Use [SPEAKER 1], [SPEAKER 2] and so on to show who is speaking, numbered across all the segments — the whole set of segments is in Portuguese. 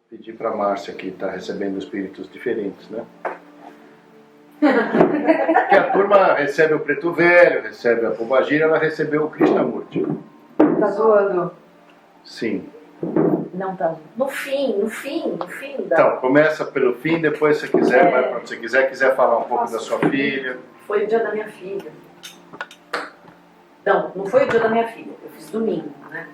[SPEAKER 1] Pedir para a Márcia, que está recebendo espíritos diferentes, né? Porque a turma recebe o Preto Velho, recebe a Pombagira, ela recebeu o Krishnamurti.
[SPEAKER 2] Tá zoando?
[SPEAKER 1] Sim.
[SPEAKER 2] Não tá. No fim da...
[SPEAKER 1] Então, começa pelo fim, depois se quiser, vai para onde você quiser falar um pouco da sua filha.
[SPEAKER 2] Foi o dia da minha filha. Não foi o dia da minha filha, eu fiz domingo, né?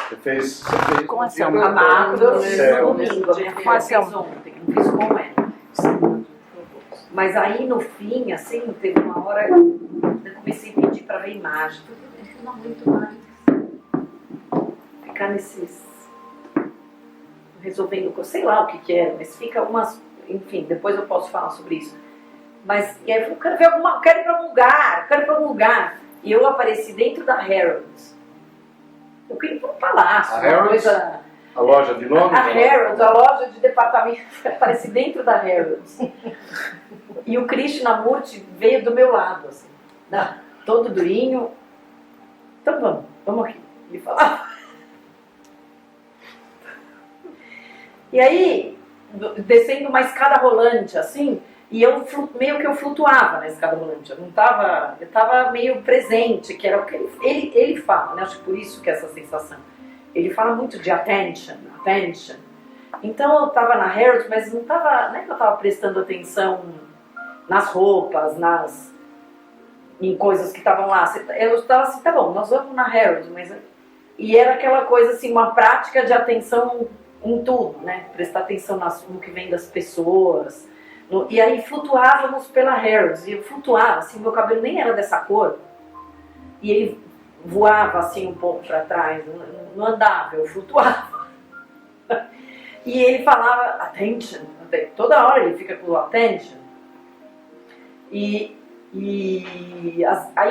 [SPEAKER 1] Você fez
[SPEAKER 3] Com a
[SPEAKER 1] dia
[SPEAKER 3] Selma.
[SPEAKER 1] do-
[SPEAKER 2] Amado, eu
[SPEAKER 1] do
[SPEAKER 2] fiz
[SPEAKER 1] céu.
[SPEAKER 2] domingo, a minha filha fez ontem, não fiz com ela. Mas aí no fim, assim, teve uma hora eu comecei a pedir pra ver imagem. Eu não aguento mais ficar nesses... resolvendo, sei lá o que é, mas fica umas... Enfim, depois eu posso falar sobre isso. Mas e aí eu quero ver alguma... quero ir pra um lugar. E eu apareci dentro da Harrods. Eu queria ir para um palácio,
[SPEAKER 1] A
[SPEAKER 2] uma
[SPEAKER 1] Harrods?
[SPEAKER 2] coisa...
[SPEAKER 1] A loja de Londres?
[SPEAKER 2] A Harrods, a loja de departamento, apareci dentro da Harrods. E o Krishnamurti veio do meu lado, assim, todo durinho. Então vamos aqui. Ele falava. E aí, descendo uma escada rolante, assim, e eu meio que eu flutuava na escada rolante. Eu estava meio presente, que era o que ele fala, né? Acho que por isso que é essa sensação. Ele fala muito de attention. Então eu estava na Harrods, mas não é que eu estava prestando atenção nas roupas, em coisas que estavam lá. Eu estava assim, tá bom, nós vamos na Harrods, mas... E era aquela coisa assim, uma prática de atenção em tudo, né? Prestar atenção no que vem das pessoas. E aí flutuávamos pela Harrods, e eu flutuava, assim, meu cabelo nem era dessa cor. E ele voava assim um pouco para trás, não andava, eu flutuava. E ele falava attention, toda hora ele fica com attention. Aí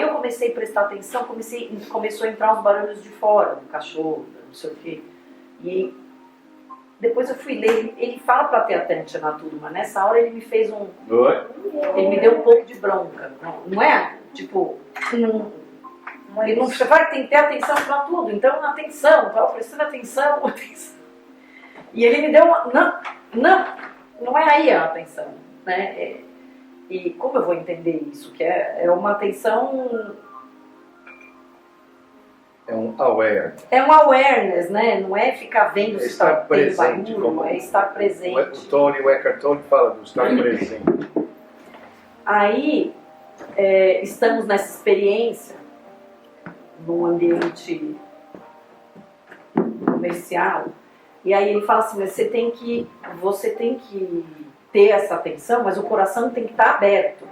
[SPEAKER 2] eu comecei a prestar atenção, começou a entrar os barulhos de fora, do cachorro, não sei o quê. E depois eu fui ler, ele fala para ter attention na turma, nessa hora ele me fez
[SPEAKER 1] Oi?
[SPEAKER 2] ele me deu um pouco de bronca, não é? Tipo, ele não, você tem que ter atenção para tudo, então atenção, estava prestando atenção. E ele me deu não é aí a atenção, né? E como eu vou entender isso? Que é uma atenção...
[SPEAKER 1] É um aware.
[SPEAKER 2] É um awareness, né? Não é ficar vendo se está
[SPEAKER 1] presente,
[SPEAKER 2] barulho, é estar presente.
[SPEAKER 1] O Eckhart Tolle fala do estar presente.
[SPEAKER 2] Aí, estamos nessa experiência, num ambiente comercial, e aí ele fala assim, mas você tem que ter essa atenção, mas o coração tem que estar aberto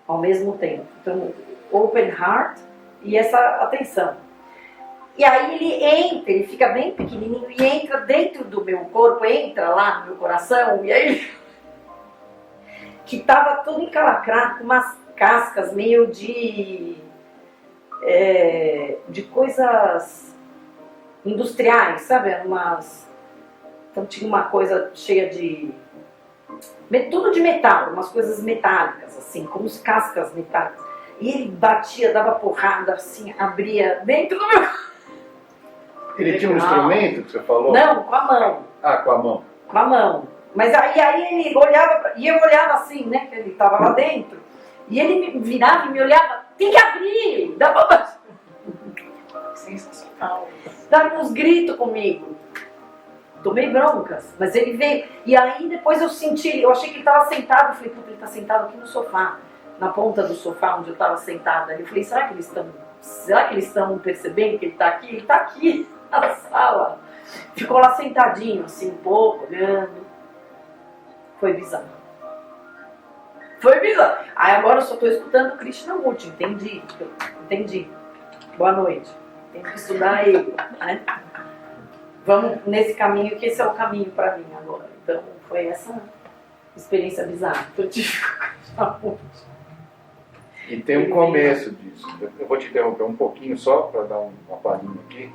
[SPEAKER 2] ao mesmo tempo. Então, open heart e essa atenção. E aí ele fica bem pequenininho e entra dentro do meu corpo, entra lá no meu coração, e aí que estava todo encalacrado com umas cascas meio de coisas industriais, sabe? Então tinha uma coisa cheia de... tudo de metal, umas coisas metálicas, assim, como as cascas metálicas. E ele batia, dava porrada, assim, abria dentro do meu...
[SPEAKER 1] Ele tinha um instrumento que você falou?
[SPEAKER 2] Não, com a mão.
[SPEAKER 1] Ah, com a mão.
[SPEAKER 2] Com a mão. Mas aí ele olhava, e eu olhava assim, né, que ele estava lá dentro, e ele me virava e me olhava, tem que abrir!
[SPEAKER 3] Sensacional.
[SPEAKER 2] Dava uns gritos comigo. Tomei broncas, mas ele veio. E aí depois eu senti, eu achei que ele estava sentado, eu falei, puta, ele está sentado aqui no sofá, na ponta do sofá onde eu estava sentada. Eu falei, será que eles estão percebendo que ele está aqui? Ele está aqui na sala. Ficou lá sentadinho, assim, um pouco, olhando. Foi bizarro. Aí agora eu só estou escutando o Krishnamurti, entendi. Boa noite. Tem que estudar ele, né? Vamos nesse caminho, que esse é o caminho para mim agora. Então foi essa experiência bizarra que eu tive com o Krishnamurti.
[SPEAKER 1] E tem um começo disso. Eu vou te interromper um pouquinho só para dar uma palhinha aqui.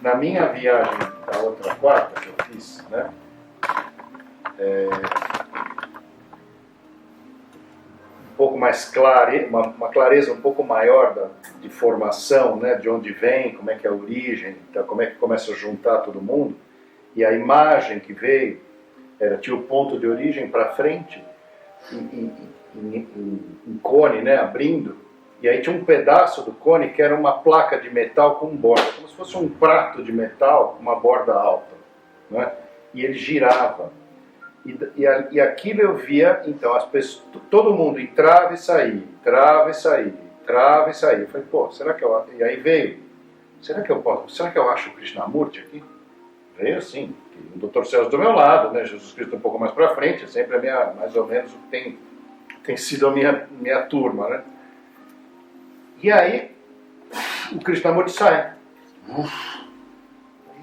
[SPEAKER 1] Na minha viagem da outra quarta que eu fiz, né? Um pouco mais uma clareza um pouco maior de formação, né? De onde vem, como é que é a origem, então, como é que começa a juntar todo mundo. E a imagem que veio tinha o ponto de origem para frente, em cone, né, abrindo, e aí tinha um pedaço do cone que era uma placa de metal com borda, como se fosse um prato de metal com uma borda alta, né? E ele girava. E aquilo eu via, então, as pessoas, todo mundo entrava e saía, entrava e saía, entrava e saía. Eu falei, pô, será que eu... E aí veio, será que eu acho o Krishnamurti aqui? Veio assim, o Dr. Celso do meu lado, né? Jesus Cristo um pouco mais para frente, é sempre mais ou menos o que tem sido a minha turma, né? E aí, o Krishnamurti sai.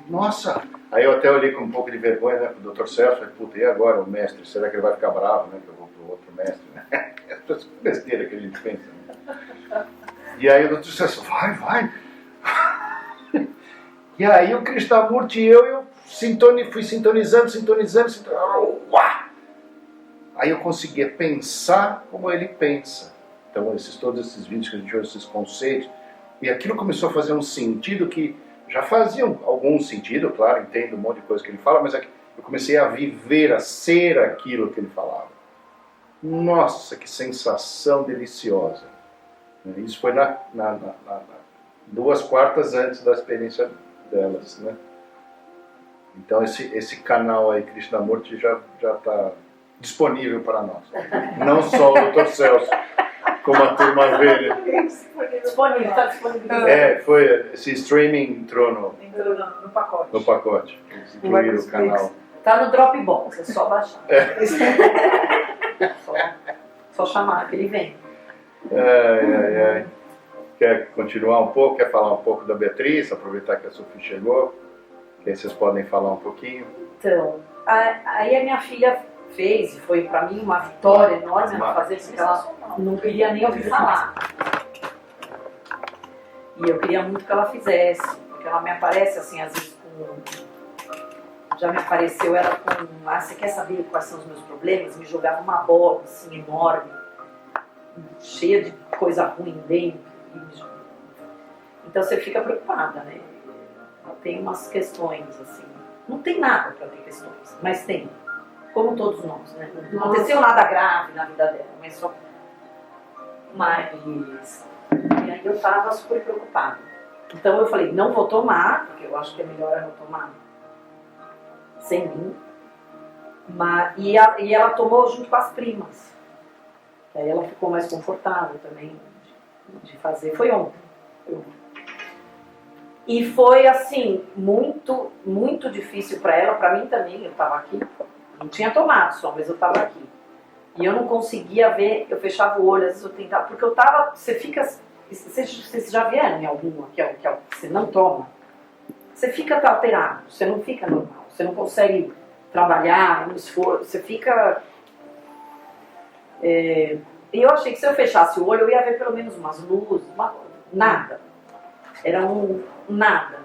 [SPEAKER 1] Nossa! Aí eu até olhei com um pouco de vergonha, né, pro Dr. Celso, falei, puta, e agora o mestre? Será que ele vai ficar bravo, né, que eu vou pro outro mestre, né? É besteira que a gente pensa, né? E aí o Dr. Celso, vai! E aí o Krishnamurti e eu fui sintonizando. Aí eu conseguia pensar como ele pensa. Então todos esses vídeos que a gente ouve, esses conceitos, e aquilo começou a fazer um sentido que já fazia algum sentido, claro, entendo um monte de coisa que ele fala, mas eu comecei a viver, a ser aquilo que ele falava. Nossa, que sensação deliciosa. Isso foi 2/4 antes da experiência delas, né? Então esse canal aí, Krishnamurti, já está disponível para nós. Não só o Dr. Celso, como a turma vê.
[SPEAKER 2] Disponível, está disponível.
[SPEAKER 1] Foi, esse streaming entrou
[SPEAKER 2] no pacote.
[SPEAKER 1] No pacote. Eles incluíram o canal.
[SPEAKER 2] Está no Dropbox, é só baixar. Só chamar que ele vem.
[SPEAKER 1] Ai. Quer continuar um pouco? Quer falar um pouco da Beatriz? Aproveitar que a Sofia chegou. Que aí vocês podem falar um pouquinho.
[SPEAKER 2] Então, aí a minha filha fez, foi para mim uma vitória enorme ela fazer, porque ela não queria nem ouvir falar. E eu queria muito que ela fizesse, porque ela me aparece assim, às vezes já me apareceu ela com, você quer saber quais são os meus problemas? Me jogava uma bola assim enorme, cheia de coisa ruim dentro. Então você fica preocupada, né? Ela tem umas questões assim, não tem nada para ter questões, mas tem. Como todos nós, né? Não aconteceu nada grave na vida dela, mas só... E aí eu estava super preocupada. Então eu falei, não vou tomar, porque eu acho que é melhor eu não tomar sem mim. E ela tomou junto com as primas. Aí ela ficou mais confortável também de fazer. Foi ontem. E foi assim, muito, muito difícil para ela, para mim também, eu estava aqui. Não tinha tomado só, mas eu estava aqui. E eu não conseguia ver, eu fechava o olho, às vezes eu tentava, porque eu estava, vocês já vieram em alguma que você não toma? Você fica alterado, você não fica normal, você não consegue trabalhar, no esforço, você fica... E eu achei que se eu fechasse o olho, eu ia ver pelo menos umas luzes, nada. Era nada.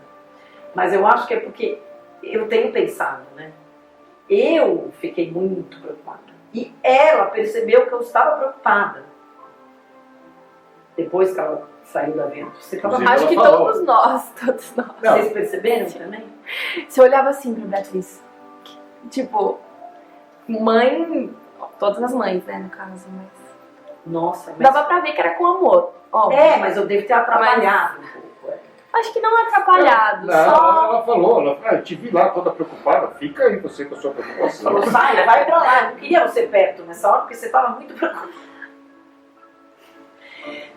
[SPEAKER 2] Mas eu acho que é porque eu tenho pensado, né? Eu fiquei muito preocupada. E ela percebeu que eu estava preocupada. Depois que ela saiu da venda.
[SPEAKER 3] Acho que todos nós.
[SPEAKER 2] Vocês perceberam também?
[SPEAKER 3] Você olhava assim pra Beatriz. Tipo, mãe... Todas as mães, né, no caso, mas...
[SPEAKER 2] Nossa, mas...
[SPEAKER 3] Dava pra ver que era com amor, óbvio.
[SPEAKER 2] Mas eu devo ter atrapalhado um pouco.
[SPEAKER 3] Acho que não é atrapalhado,
[SPEAKER 1] não,
[SPEAKER 3] só...
[SPEAKER 1] Ela falou, eu te vi lá toda preocupada, fica aí você com a sua preocupação.
[SPEAKER 2] Falou, vai pra lá, eu não queria você perto nessa hora, porque você estava muito preocupada.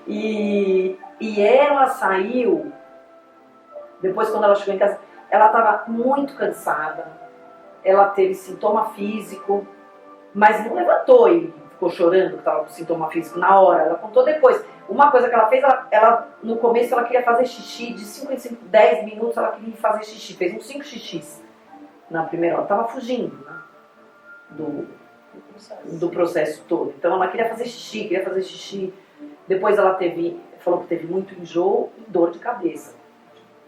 [SPEAKER 2] E ela saiu, depois quando ela chegou em casa, ela estava muito cansada, ela teve sintoma físico, mas não levantou e ficou chorando que estava com sintoma físico na hora, ela contou depois. Uma coisa que ela fez, ela no começo ela queria fazer xixi, de 5 em 10 minutos ela queria fazer xixi, fez uns 5 xixis na primeira hora, estava fugindo, né, do processo todo. Então ela queria fazer xixi, depois ela falou que teve muito enjoo e dor de cabeça,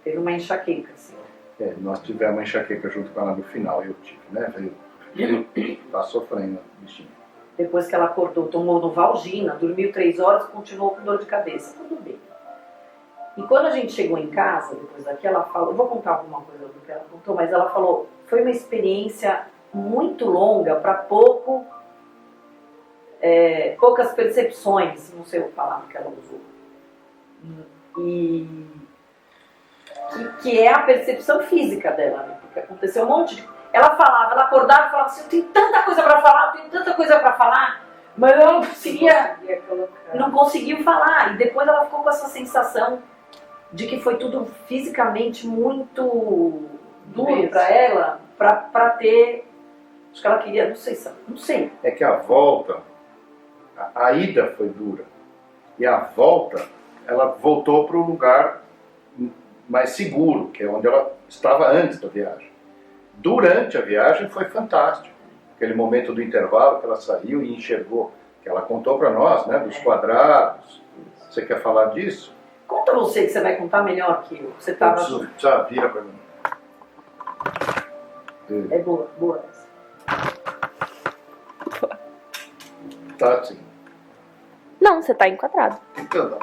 [SPEAKER 2] teve uma enxaqueca assim.
[SPEAKER 1] Nós tivemos uma enxaqueca junto com ela no final, eu tive, né, tá sofrendo, bichinho.
[SPEAKER 2] Depois que ela acordou, tomou Novalgina, dormiu 3 horas, continuou com dor de cabeça. Tudo bem. E quando a gente chegou em casa, depois daqui, ela falou... Eu vou contar alguma coisa do que ela contou, mas ela falou... foi uma experiência muito longa para poucas percepções, não sei a palavra que ela usou. E que é a percepção física dela, né? Porque aconteceu um monte de... Ela falava, ela acordava e falava assim, eu tenho tanta coisa para falar, eu tenho tanta coisa para falar, mas eu não conseguia, não conseguiu falar. E depois ela ficou com essa sensação de que foi tudo fisicamente muito duro para ela, para ter... Acho que ela queria, não sei.
[SPEAKER 1] É que a volta, a ida foi dura. E a volta, ela voltou para o lugar mais seguro, que é onde ela estava antes da viagem. Durante a viagem foi fantástico. Aquele momento do intervalo que ela saiu e enxergou, que ela contou para nós, né, dos quadrados. Você quer falar disso?
[SPEAKER 2] Conta você, que você vai contar melhor que eu. Você estava...
[SPEAKER 1] Já vira para mim.
[SPEAKER 2] É boa essa.
[SPEAKER 1] Tá assim.
[SPEAKER 3] Não, você tá enquadrado.
[SPEAKER 1] Então,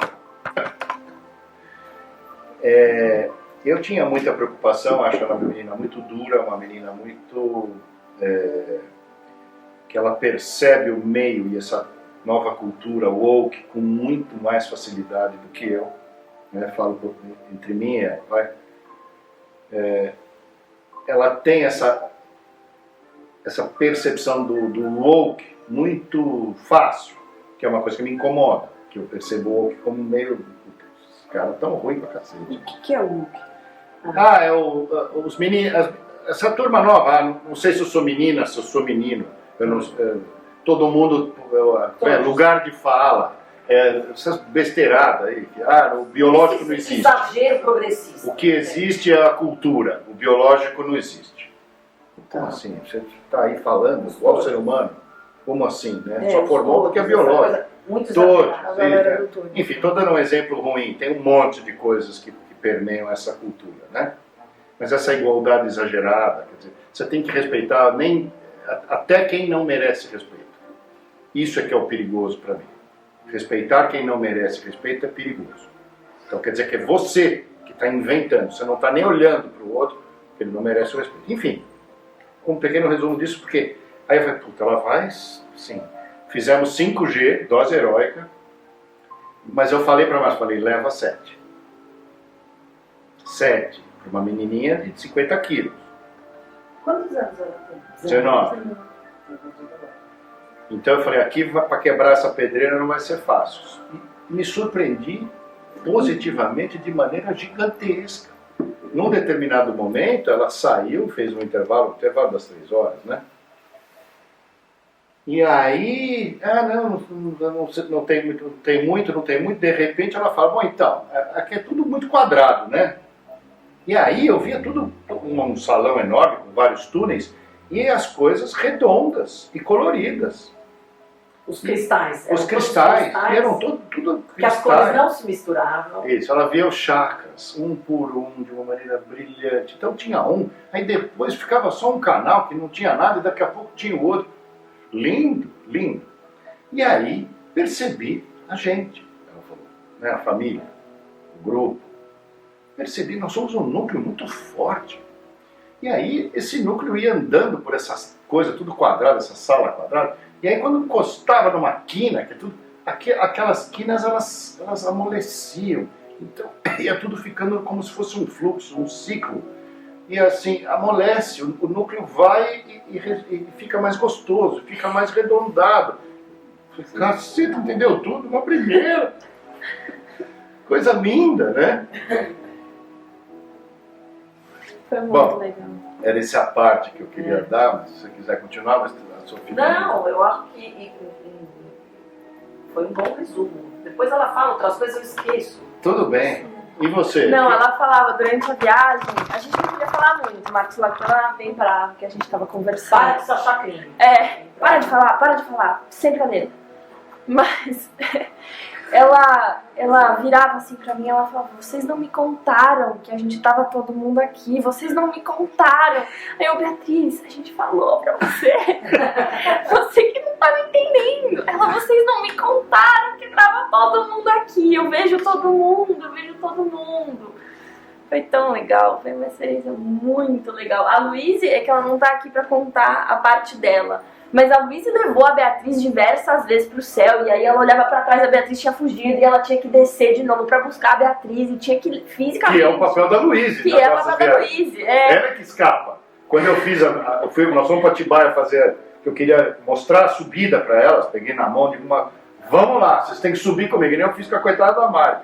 [SPEAKER 1] eu tinha muita preocupação, acho ela uma menina muito dura, uma menina muito... que ela percebe o meio e essa nova cultura woke com muito mais facilidade do que eu, né? Falo entre mim e ela, vai. Ela tem essa percepção do woke muito fácil, que é uma coisa que me incomoda, que eu percebo o woke como meio... Os caras tão ruins pra cacete.
[SPEAKER 2] O que é o woke?
[SPEAKER 1] Os meninos, essa turma nova, não sei se eu sou menina, se eu sou menino, todo mundo, lugar de fala, essas besteiradas aí, o biológico não existe.
[SPEAKER 2] Exagero progressista.
[SPEAKER 1] O que existe é a cultura, o biológico não existe. Como assim? Você está aí falando igual o ser humano? Como assim, né? Só formou porque é biológico.
[SPEAKER 2] Muito
[SPEAKER 1] Todos.
[SPEAKER 2] exagerada.
[SPEAKER 1] Enfim, estou dando um exemplo ruim. Tem um monte de coisas que permeiam essa cultura, né? Mas essa igualdade exagerada, quer dizer, você tem que respeitar até quem não merece respeito. Isso é que é o perigoso para mim. Respeitar quem não merece respeito é perigoso. Então quer dizer que é você que está inventando, você não está nem olhando para o outro, porque ele não merece o respeito. Enfim, um pequeno resumo disso, porque aí eu falei, puta, ela vai, sim. Fizemos 5G, dose heróica, mas eu falei para a Márcia, leva 7. 7, para uma menininha de 50 quilos.
[SPEAKER 2] Quantos anos ela tem?
[SPEAKER 1] 19. Então eu falei, aqui para quebrar essa pedreira não vai ser fácil. E me surpreendi positivamente de maneira gigantesca. Num determinado momento, ela saiu, fez um intervalo das 3 horas, né? E aí, não tem muito, de repente ela fala, bom, então, aqui é tudo muito quadrado, né? E aí eu via tudo, um salão enorme, com vários túneis, e as coisas redondas e coloridas.
[SPEAKER 2] Os cristais.
[SPEAKER 1] Os cristais, eram tudo cristais.
[SPEAKER 2] Que as cores não se misturavam.
[SPEAKER 1] Isso, ela via os chakras, um por um, de uma maneira brilhante. Então tinha um, aí depois ficava só um canal que não tinha nada, e daqui a pouco tinha o outro. Lindo, lindo. E aí percebi a gente, ela falou, né, a família, o grupo. Percebi, nós somos um núcleo muito forte. E aí esse núcleo ia andando por essas coisas, tudo quadrado, essa sala quadrada. E aí quando encostava numa quina, aquelas quinas elas amoleciam. Então ia tudo ficando como se fosse um fluxo, um ciclo. E assim, amolece, o núcleo vai e fica mais gostoso, fica mais redondado. Cacete, entendeu tudo? Uma primeira. Coisa linda, né?
[SPEAKER 3] Foi muito
[SPEAKER 2] Bom,
[SPEAKER 3] legal.
[SPEAKER 1] Era essa parte que eu queria dar, mas se você quiser continuar, mas a Sofia...
[SPEAKER 2] Não, eu acho que foi um bom resumo. Depois ela fala outras coisas, eu esqueço.
[SPEAKER 1] Tudo bem. E você?
[SPEAKER 3] Não, ela falava durante a viagem, a gente não queria falar muito, Marcos Lacana bem bravo, que a gente tava conversando.
[SPEAKER 2] Para de se achar crime.
[SPEAKER 3] Para de falar, sem brincadeira. Mas ela virava assim pra mim, ela falava, vocês não me contaram que a gente tava todo mundo aqui, vocês não me contaram. Aí eu, Beatriz, a gente falou pra você, você que não tá me entendendo. Ela, vocês não me contaram que tava todo mundo aqui, eu vejo todo mundo. Foi tão legal, foi uma experiência muito legal. A Luíse, é que ela não tá aqui pra contar a parte dela, mas a Luíse levou a Beatriz diversas vezes pro céu, e aí ela olhava pra trás, a Beatriz tinha fugido, e ela tinha que descer de novo pra buscar a Beatriz, e tinha que fisicamente...
[SPEAKER 1] Que é o papel da Luíse.
[SPEAKER 3] Que é o papel da Luíse, é.
[SPEAKER 1] Ela que escapa. Quando eu fiz, nós fomos para Atibaia fazer, eu queria mostrar a subida para elas, peguei na mão de uma, vamos lá, vocês têm que subir comigo, e nem eu fiz com a coitada da Mari.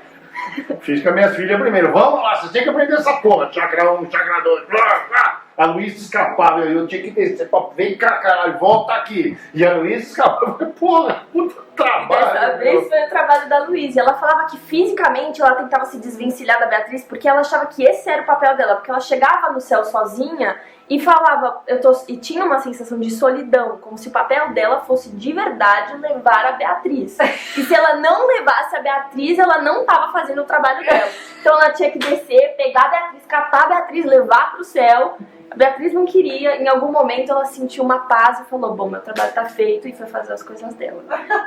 [SPEAKER 1] Fiz com as minhas filhas primeiro, vamos lá, vocês têm que aprender essa porra, chakra 1, chakra 2, blá, blá. A Luísa escapava, eu tinha que descer, vem cá, caralho, volta aqui. E a Luísa escapava, porra, puta trabalho.
[SPEAKER 3] Dessa vez foi o trabalho da Luísa. Ela falava que fisicamente ela tentava se desvencilhar da Beatriz porque ela achava que esse era o papel dela. Porque ela chegava no céu sozinha e falava, e tinha uma sensação de solidão, como se o papel dela fosse de verdade levar a Beatriz. E se ela não levasse a Beatriz, ela não estava fazendo o trabalho dela. Então ela tinha que descer, pegar a Beatriz, catar a Beatriz, levar pro céu. A Beatriz não queria, em algum momento ela sentiu uma paz e falou, bom, meu trabalho tá feito, e foi fazer as coisas dela.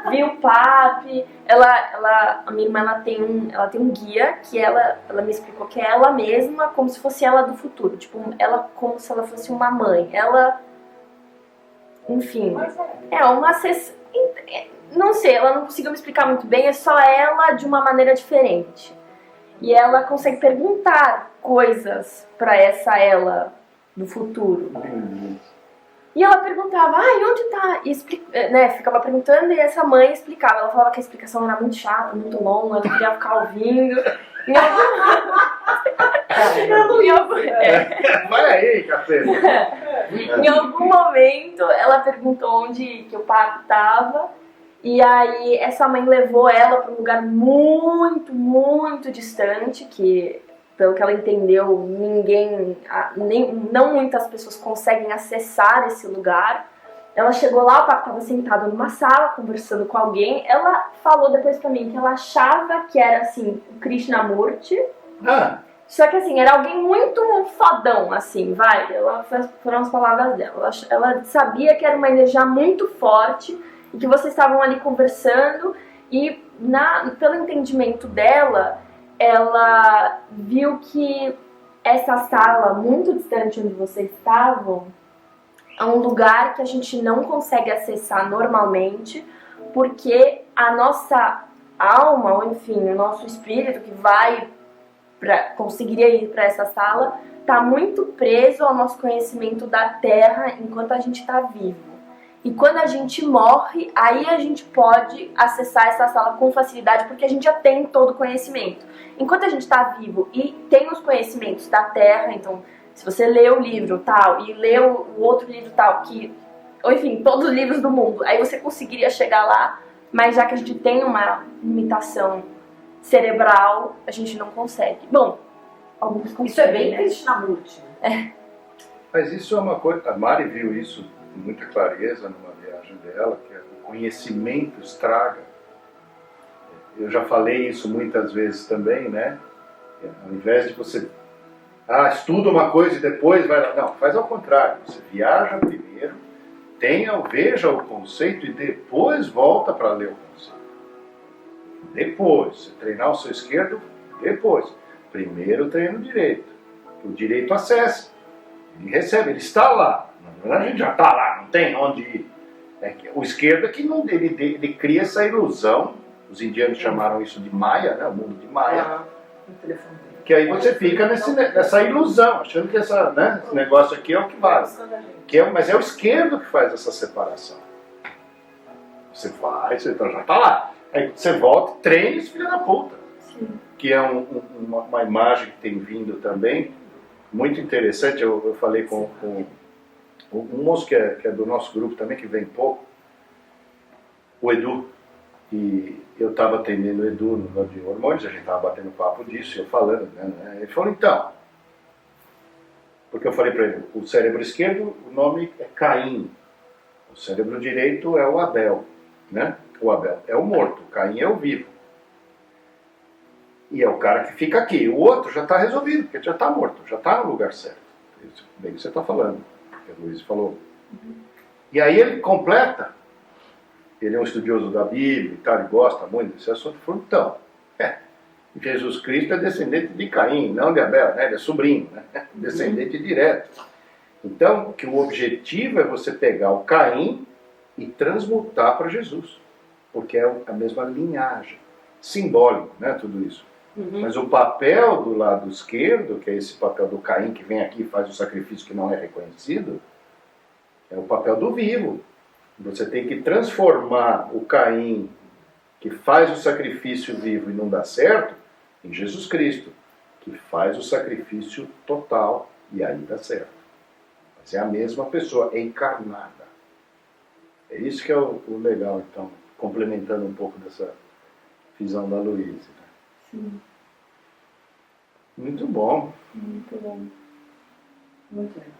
[SPEAKER 3] Viu o papi, a minha irmã ela tem um guia que ela me explicou que é ela mesma, como se fosse ela do futuro, tipo, ela como se ela fosse uma mãe, ela, enfim, é uma não sei, ela não conseguiu me explicar muito bem, é só ela de uma maneira diferente. E ela consegue perguntar coisas pra essa ela do futuro. E ela perguntava, onde tá? E ficava perguntando e essa mãe explicava. Ela falava que a explicação era muito chata, muito longa, ela não queria ficar ouvindo.
[SPEAKER 1] Vai aí, cacete.
[SPEAKER 3] Em algum momento ela perguntou onde que o papo tava. E aí essa mãe levou ela para um lugar muito, muito distante, que pelo que ela entendeu, não muitas pessoas conseguem acessar esse lugar. Ela chegou lá, o papo estava sentado numa sala, conversando com alguém. Ela falou depois pra mim que ela achava que era, assim, o Krishnamurti. Só que, assim, era alguém muito fodão, assim, vai. Foram as palavras dela. Ela sabia que era uma energia muito forte e que vocês estavam ali conversando. E, pelo entendimento dela, ela viu que essa sala, muito distante onde vocês estavam, é um lugar que a gente não consegue acessar normalmente, porque a nossa alma, ou enfim, o nosso espírito que conseguiria ir para essa sala, está muito preso ao nosso conhecimento da Terra enquanto a gente está vivo. E quando a gente morre, aí a gente pode acessar essa sala com facilidade, porque a gente já tem todo o conhecimento. Enquanto a gente está vivo e tem os conhecimentos da Terra, então, se você lê o livro tal e lê o outro livro tal, ou enfim, todos os livros do mundo, aí você conseguiria chegar lá, mas já que a gente tem uma limitação cerebral, a gente não consegue. Bom, alguns conseguem.
[SPEAKER 2] Isso é bem Krishnamurti.
[SPEAKER 1] Mas isso é uma coisa, a Mari viu isso com muita clareza numa viagem dela, que é o conhecimento estraga. Eu já falei isso muitas vezes também, né? Ao invés de você estuda uma coisa e depois vai lá. Não, faz ao contrário. Você viaja primeiro, veja o conceito e depois volta para ler o conceito. Depois, você treinar o seu esquerdo, depois. Primeiro treina o direito. O direito acessa. Ele recebe, ele está lá. Na verdade, a gente já está lá, não tem onde ir. O esquerdo é que ele cria essa ilusão. Os indianos chamaram isso de Maya, né? O mundo de Maya. Que aí você fica nessa ilusão, achando que esse negócio aqui é o que vale. Mas é o esquerdo que faz essa separação. Você já está lá. Aí você volta e treina esse filho da puta. Sim. Que é uma imagem que tem vindo também, muito interessante. Eu falei com um moço que é do nosso grupo também, que vem pouco, o Edu. E eu estava atendendo o Edu no de hormônios, a gente estava batendo papo disso, e eu falando, né? Ele falou, então, porque eu falei para ele, o cérebro esquerdo, o nome é Caim, o cérebro direito é o Abel, né? O Abel é o morto, o Caim é o vivo. E é o cara que fica aqui, o outro já está resolvido, porque já está morto, já está no lugar certo. Isso, bem que você está falando, que a Luiz falou. E aí ele completa. Ele é um estudioso da Bíblia e tal, ele gosta muito desse assunto. Falou, então, Jesus Cristo é descendente de Caim, não de Abel, né? Ele é sobrinho, né? Descendente direto. Então, que o objetivo é você pegar o Caim e transmutar para Jesus, porque é a mesma linhagem, simbólico, né? Tudo isso. Mas o papel do lado esquerdo, que é esse papel do Caim que vem aqui e faz o sacrifício que não é reconhecido, é o papel do vivo. Você tem que transformar o Caim que faz o sacrifício vivo e não dá certo, em Jesus Cristo, que faz o sacrifício total e aí dá certo. Mas é a mesma pessoa, é encarnada. É isso que é o legal, então, complementando um pouco dessa visão da Luísa. Né?
[SPEAKER 3] Sim.
[SPEAKER 1] Muito bom.
[SPEAKER 3] Muito bom.
[SPEAKER 2] Muito legal.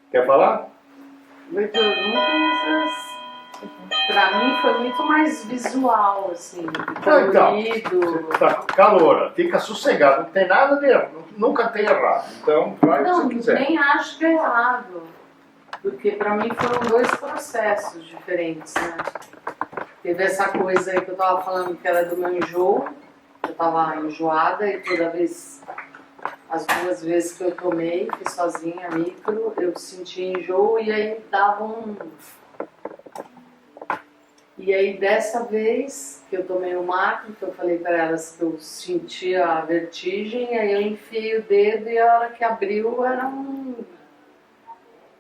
[SPEAKER 1] Quer falar?
[SPEAKER 4] Foi perguntas. Pra mim foi muito mais visual, assim, colorido.
[SPEAKER 1] Você tá caloura, fica sossegado, não tem nada de errado, nunca tem errado. Então, vai o que
[SPEAKER 4] Não,
[SPEAKER 1] você quiser.
[SPEAKER 4] nem acho que é errado. Porque pra mim foram dois processos diferentes, né? Teve essa coisa aí que eu tava falando que era do meu enjoo. Eu tava enjoada e toda vez, as 2 vezes que eu tomei, fui sozinha, micro, eu senti enjoo e aí dava um... E aí dessa vez que eu tomei o macro, que eu falei para elas que eu sentia a vertigem, aí eu enfiei o dedo e a hora que abriu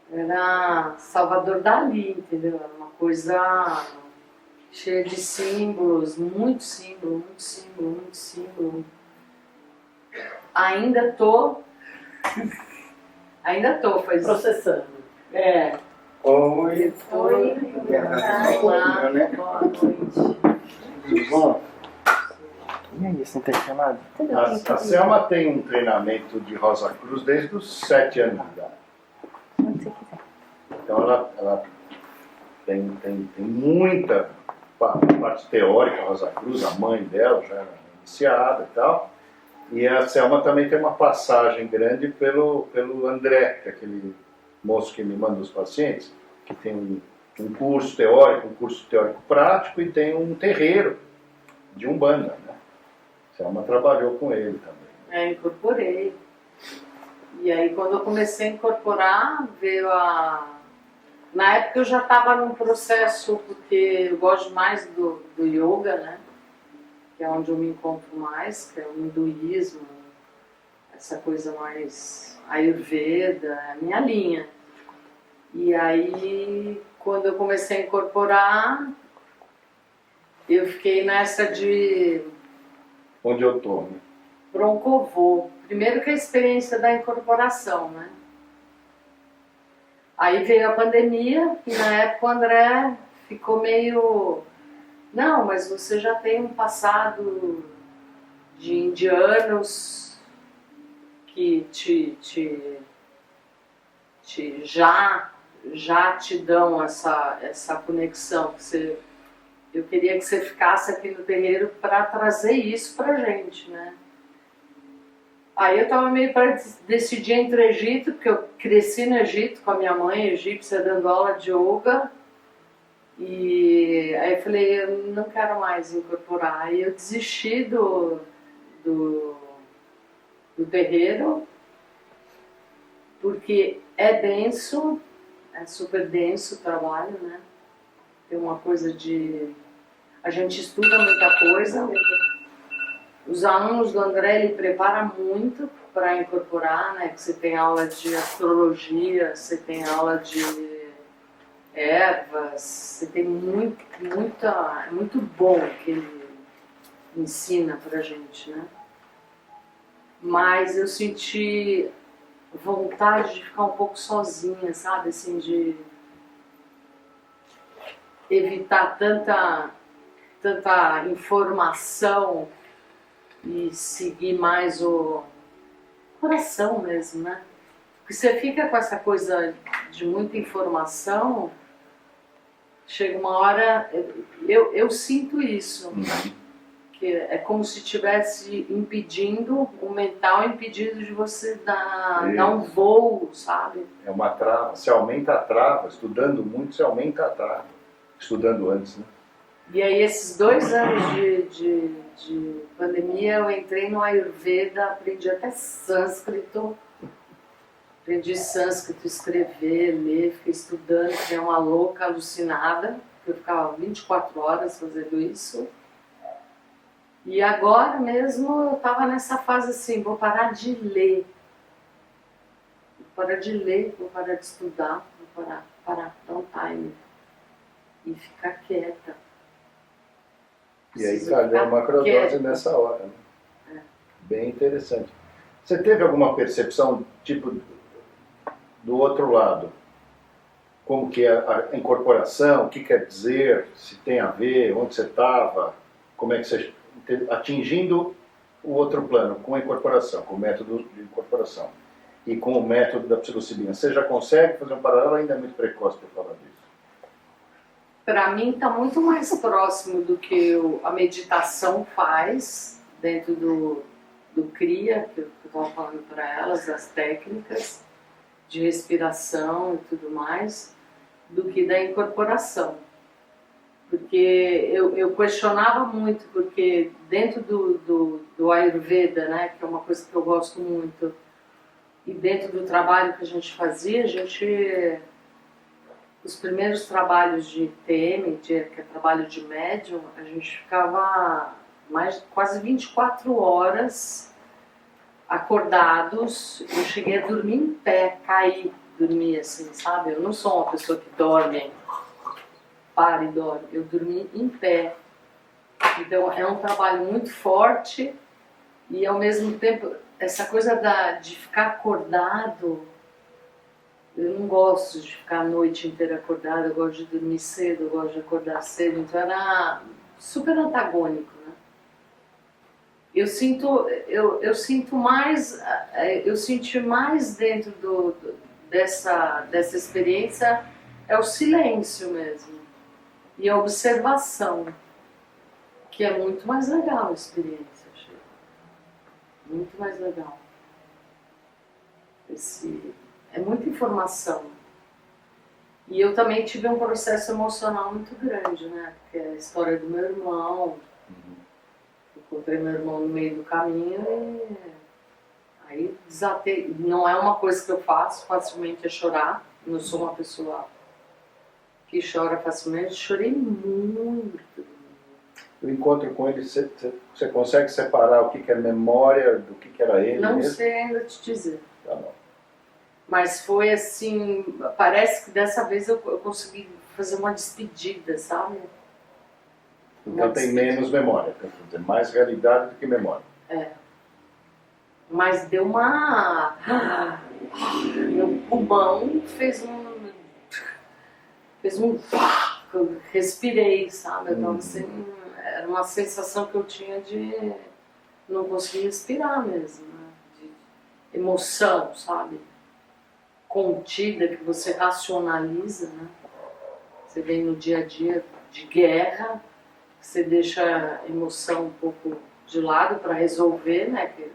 [SPEAKER 4] era Salvador Dalí, entendeu? Era uma coisa cheia de símbolos, muito símbolo, muito símbolo, muito símbolo. Ainda tô, faz...
[SPEAKER 2] Processando.
[SPEAKER 4] É.
[SPEAKER 5] Oi.
[SPEAKER 4] Oi.
[SPEAKER 5] Olá. Né?
[SPEAKER 4] Boa noite.
[SPEAKER 5] Tudo bom? E aí, você não tem chamado?
[SPEAKER 1] A Selma tem um treinamento de Rosa Cruz desde os 7 anos de idade.
[SPEAKER 3] Onde você quiser.
[SPEAKER 1] Então ela tem muita parte teórica, Rosa Cruz, a mãe dela já era iniciada e tal. E a Selma também tem uma passagem grande pelo André, que é aquele moço que me manda os pacientes, que tem um curso teórico prático e tem um terreiro de Umbanda, né? A Selma trabalhou com ele também.
[SPEAKER 4] Incorporei. E aí quando eu comecei a incorporar, veio a... Na época eu já estava num processo, porque eu gosto mais do yoga, né? Que é onde eu me encontro mais, que é o hinduísmo, essa coisa mais ayurveda, é a minha linha. E aí, quando eu comecei a incorporar, eu fiquei nessa de
[SPEAKER 1] Onde eu tô, né?
[SPEAKER 4] broncovô. Primeiro que a experiência da incorporação, né? Aí veio a pandemia e na época o André ficou meio... Não, mas você já tem um passado de indianos que já te dão essa conexão. Eu queria que você ficasse aqui no terreiro para trazer isso pra gente, né? Aí eu tava meio para decidir entre o Egito, porque eu cresci no Egito com a minha mãe egípcia dando aula de yoga. E aí eu falei, eu não quero mais incorporar. Aí eu desisti do terreiro, porque é denso, é super denso o trabalho, né? Tem uma coisa de... A gente estuda muita coisa. Os alunos do André, ele prepara muito para incorporar, né? Você tem aula de astrologia, você tem aula de ervas, você tem é muito bom que ele ensina pra gente, né? Mas eu senti vontade de ficar um pouco sozinha, sabe? Assim, de evitar tanta informação e seguir mais o coração mesmo, né? Porque você fica com essa coisa de muita informação, chega uma hora, eu sinto isso, que é como se estivesse impedindo, o mental impedindo de você dar um voo, sabe?
[SPEAKER 1] É uma trava, se aumenta a trava, estudando muito se aumenta a trava, estudando antes, né?
[SPEAKER 4] E aí, esses 2 anos de pandemia, eu entrei no Ayurveda, aprendi até sânscrito. Aprendi sânscrito, escrever, ler, fiquei estudando, que é uma louca, alucinada. Eu ficava 24 horas fazendo isso. E agora mesmo eu estava nessa fase assim, vou parar de ler. Vou parar de ler, vou parar de estudar, vou parar, dar um time. E ficar quieta.
[SPEAKER 1] E aí
[SPEAKER 4] Preciso
[SPEAKER 1] calhou
[SPEAKER 4] ficar
[SPEAKER 1] a macrodose
[SPEAKER 4] quieta.
[SPEAKER 1] nessa hora. Né? Bem interessante. Você teve alguma percepção, tipo, do outro lado? Como que é a incorporação, o que quer dizer, se tem a ver, onde você estava, como é que você... atingindo o outro plano, com a incorporação, com o método de incorporação e com o método da psilocibina. Você já consegue fazer um paralelo, ainda é muito precoce para falar disso?
[SPEAKER 4] Para mim está muito mais próximo do que a meditação faz dentro do CRIA, que eu estava falando para elas, das técnicas de respiração e tudo mais, do que da incorporação. Porque eu questionava muito, porque dentro do Ayurveda, né, que é uma coisa que eu gosto muito, e dentro do trabalho que a gente fazia, os primeiros trabalhos de TM, que é trabalho de médium, a gente ficava quase 24 horas acordados. Eu cheguei a dormir em pé, cair, dormir assim, sabe? Eu não sou uma pessoa que dorme, para e dorme. Eu dormi em pé. Então é um trabalho muito forte e ao mesmo tempo essa coisa de ficar acordado. Eu não gosto de ficar a noite inteira acordada, eu gosto de dormir cedo, eu gosto de acordar cedo, então era super antagônico, né? Eu senti mais dentro dessa experiência é o silêncio mesmo e a observação, que é muito mais legal a experiência, achei. Muito mais legal. É muita informação. E eu também tive um processo emocional muito grande, né? Porque é a história do meu irmão. Encontrei meu irmão no meio do caminho e aí desatei. Não é uma coisa que eu faço facilmente, é chorar. Não sou uma pessoa que chora facilmente. Chorei muito.
[SPEAKER 1] O encontro com ele, você consegue separar o que é memória do que era ele
[SPEAKER 4] Não
[SPEAKER 1] mesmo?
[SPEAKER 4] sei ainda te dizer.
[SPEAKER 1] Tá bom.
[SPEAKER 4] Mas foi assim, parece que dessa vez eu consegui fazer uma despedida, sabe?
[SPEAKER 1] Então tem menos memória, quer dizer, mais realidade do que memória.
[SPEAKER 4] É. Mas deu uma... Meu pulmão fez um... Eu respirei, sabe? Então, assim, era uma sensação que eu tinha de não conseguir respirar mesmo, né? De emoção, sabe? Contida, que você racionaliza, né? Você vem no dia a dia de guerra, você deixa a emoção um pouco de lado para resolver, né? E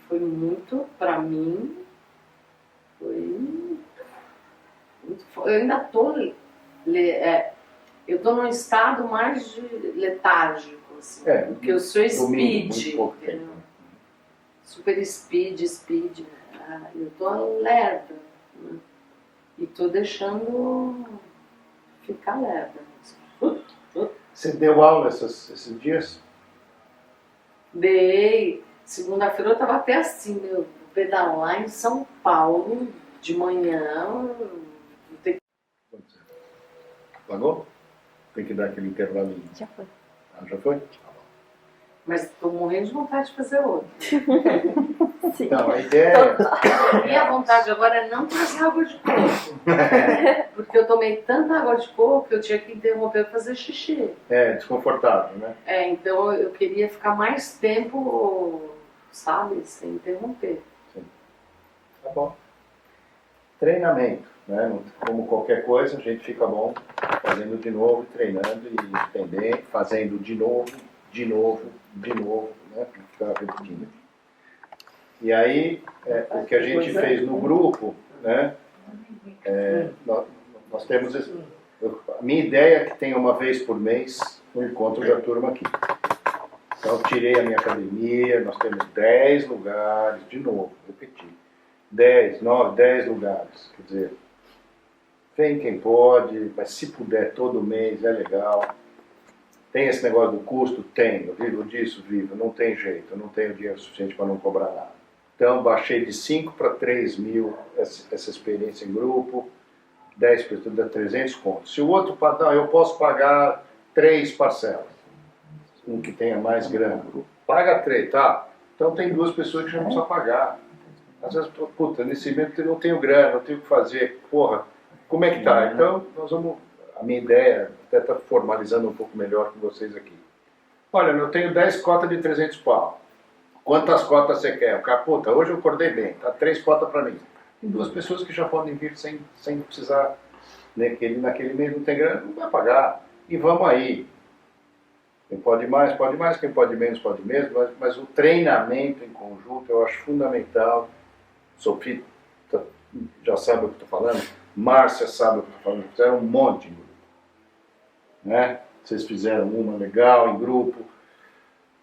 [SPEAKER 4] foi muito, para mim, eu ainda estou... eu estou num estado mais de letárgico, assim, porque eu sou speed,
[SPEAKER 1] muito tempo.
[SPEAKER 4] super speed, eu estou alerta, né? E estou deixando ficar alerta.
[SPEAKER 1] Você deu aula esses dias?
[SPEAKER 4] Dei, segunda-feira eu estava até assim, meu, pedalar em São Paulo, de manhã,
[SPEAKER 1] Pagou? Tem que dar aquele intervalinho.
[SPEAKER 3] Já foi.
[SPEAKER 1] Ah, já foi?
[SPEAKER 4] mas estou morrendo de vontade de fazer outro.
[SPEAKER 3] Sim.
[SPEAKER 1] Então, a ideia é...
[SPEAKER 4] Minha vontade agora é não trazer água de coco. Porque eu tomei tanta água de coco que eu tinha que interromper para fazer xixi.
[SPEAKER 1] É desconfortável, né?
[SPEAKER 4] Então eu queria ficar mais tempo, sabe, sem interromper.
[SPEAKER 1] Tá bom. Treinamento, né? Como qualquer coisa, a gente fica bom fazendo de novo, treinando e entendendo, fazendo de novo, né? Ficar repetindo. E aí, o que a gente fez no grupo, né? Nós temos minha ideia é que tenha uma vez por mês um encontro da turma aqui. Então, eu tirei a minha academia, nós temos 10 lugares, de novo, repetir. 10, 9, 10 lugares. Quer dizer, vem quem pode, mas se puder todo mês é legal. Tem esse negócio do custo? Tem. Eu vivo disso? Vivo. Não tem jeito, eu não tenho dinheiro suficiente para não cobrar nada. Então, baixei de 5 para 3 mil essa experiência em grupo, 10 pessoas, dá 300 contos. Se o outro, não, eu posso pagar 3 parcelas, um que tenha mais grana, paga 3, tá? Então tem 2 pessoas que já não precisam pagar. Às vezes, puta, nesse momento eu não tenho grana, não tenho o que fazer, porra, como é que tá? Então, nós vamos, a minha ideia, até tá formalizando um pouco melhor com vocês aqui. Olha, eu tenho 10 cotas de 300 pau. Quantas cotas você quer? O cara, puta, hoje eu acordei bem, tá 3 cotas para mim. Tem 2 pessoas que já podem vir sem precisar, né, que ele naquele mês não tem grana, não vai pagar. E vamos aí. Quem pode mais, quem pode menos, mas o treinamento em conjunto eu acho fundamental. Sofia já sabe o que estou falando, Márcia sabe o que estou falando, fizeram um monte de grupo. Né? Vocês fizeram uma legal em grupo.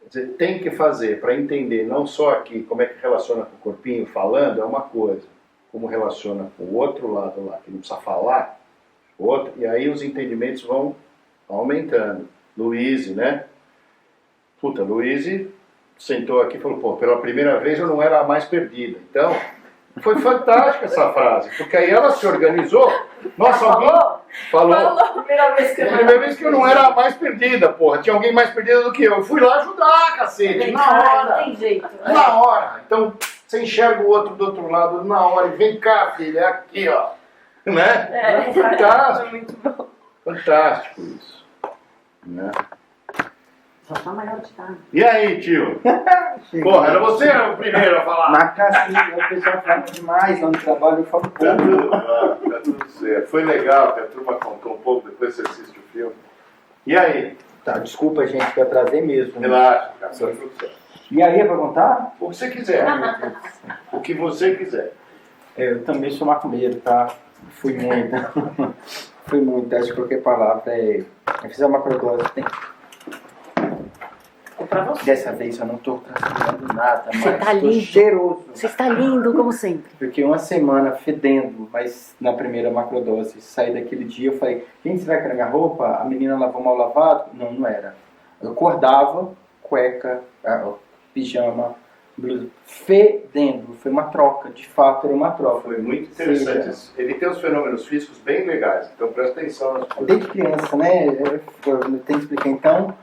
[SPEAKER 1] Quer dizer, tem que fazer para entender não só aqui como é que relaciona com o corpinho falando, é uma coisa, como relaciona com o outro lado lá, que não precisa falar, outro, e aí os entendimentos vão aumentando. Luíse, né? Puta, Luíse sentou aqui e falou, pô, pela primeira vez eu não era a mais perdida. Então, foi fantástica essa frase, porque aí ela se organizou. Nossa, alguém falou.
[SPEAKER 2] Primeira vez
[SPEAKER 1] que eu não era a mais perdida, porra. Tinha alguém mais perdida do que eu. Eu fui lá ajudar, cacete, na hora.
[SPEAKER 2] Não tem jeito.
[SPEAKER 1] Na hora. Então, você enxerga o outro do outro lado na hora e vem cá, filha, é aqui, ó. Né? Fantástico.
[SPEAKER 3] Muito bom.
[SPEAKER 1] Fantástico isso. Né?
[SPEAKER 2] Já tá maior de idade.
[SPEAKER 1] E aí, tio? Porra, era você o primeiro a falar.
[SPEAKER 5] Na casa, o pessoal fala demais lá no trabalho, eu falo pouco.
[SPEAKER 1] Tá tudo certo. Foi legal que a turma contou um pouco, depois você assiste o filme. E aí?
[SPEAKER 5] Tá, desculpa, gente, que eu atrasei mesmo.
[SPEAKER 1] Relaxa, cara, tá tudo certo.
[SPEAKER 5] E aí, é pra contar?
[SPEAKER 1] O que você quiser. O que você quiser.
[SPEAKER 5] Eu também sou macumbeiro, tá? Fui muito. Fui muito, acho que qualquer palavra é... Eu fiz a macrodose, tem...
[SPEAKER 2] Pra você.
[SPEAKER 5] Dessa vez eu não tô transpirando nada, mas
[SPEAKER 2] Você tá
[SPEAKER 5] tô
[SPEAKER 2] lindo.
[SPEAKER 5] cheiroso.
[SPEAKER 2] Você está lindo, como sempre.
[SPEAKER 5] Fiquei uma semana fedendo, mas na primeira macrodose. Saí daquele dia, eu falei, gente, será que era minha roupa? A menina lavou mal lavado? Não, não era. Eu acordava, cueca, pijama, blusa, fedendo. Foi uma troca, de fato era uma troca.
[SPEAKER 1] Foi muito interessante isso. Ele tem uns fenômenos físicos bem legais, então presta atenção nas coisas.
[SPEAKER 5] Desde criança, né? Eu tenho que explicar. Então,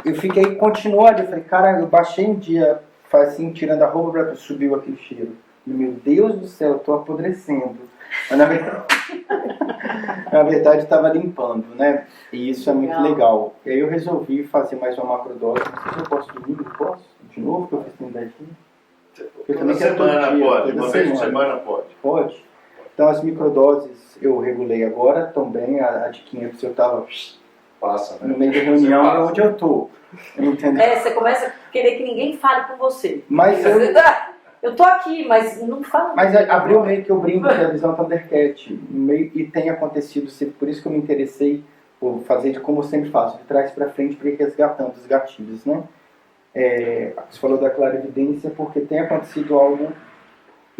[SPEAKER 5] eu fiquei continuado. Eu falei, cara, eu baixei um dia, assim, tirando a roupa pra subiu aquele cheiro. Meu Deus do céu, eu tô apodrecendo. Mas na verdade estava limpando, né? E isso é muito legal. E aí eu resolvi fazer mais uma macrodose. Não sei se eu posso domingo, posso? De novo, que eu fiz tendinite.
[SPEAKER 1] Toda semana pode, uma vez por semana pode.
[SPEAKER 5] Pode. Então as microdoses eu regulei agora também. A diquinha que se eu tava
[SPEAKER 1] Passa, né?
[SPEAKER 5] no meio da reunião é onde eu tô. Entendeu?
[SPEAKER 2] Você começa a querer que ninguém fale com você.
[SPEAKER 5] Mas
[SPEAKER 2] Eu tô aqui, mas não fala.
[SPEAKER 5] Mas abriu meio que eu brinco que a visão Thundercat. E tem acontecido, por isso que eu me interessei por fazer de como eu sempre faço, de trás para frente, para ir resgatando os gatilhos, né? Você falou da clarividência porque tem acontecido algo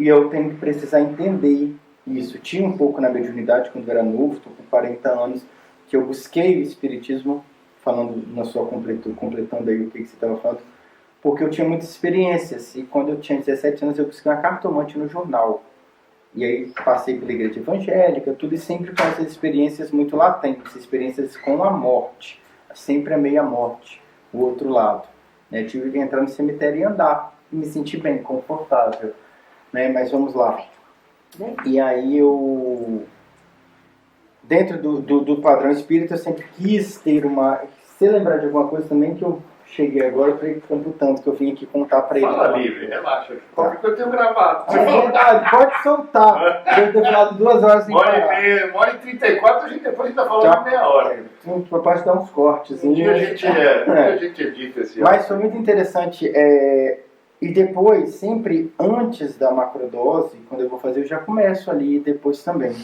[SPEAKER 5] e eu tenho que precisar entender isso. Tinha um pouco na mediunidade quando eu era novo, estou com 40 anos, que eu busquei o espiritismo, falando na sua completando aí o que você estava falando, porque eu tinha muitas experiências, e quando eu tinha 17 anos eu busquei uma cartomante no jornal, e aí passei pela igreja evangélica, tudo, e sempre com essas experiências muito latentes, experiências com a morte, sempre a meia morte, o outro lado, né? Tive que entrar no cemitério e andar, e me sentir bem, confortável, né? Mas vamos lá. E aí eu, dentro do padrão espírita, eu sempre quis ter uma... Se lembrar de alguma coisa também que eu cheguei agora, eu falei tanto que eu vim aqui contar pra ele.
[SPEAKER 1] Fala livre, relaxa. Qualquer coisa eu tenho gravado.
[SPEAKER 5] É verdade, pode soltar. Eu ter falado 2 horas sem parar.
[SPEAKER 1] 1h34, depois a gente tá falando meia hora.
[SPEAKER 5] Eu posso dar uns cortes.
[SPEAKER 1] Um dia a gente edita esse áudio.
[SPEAKER 5] Mas foi muito interessante. E depois, sempre antes da macrodose, quando eu vou fazer, eu já começo ali depois também.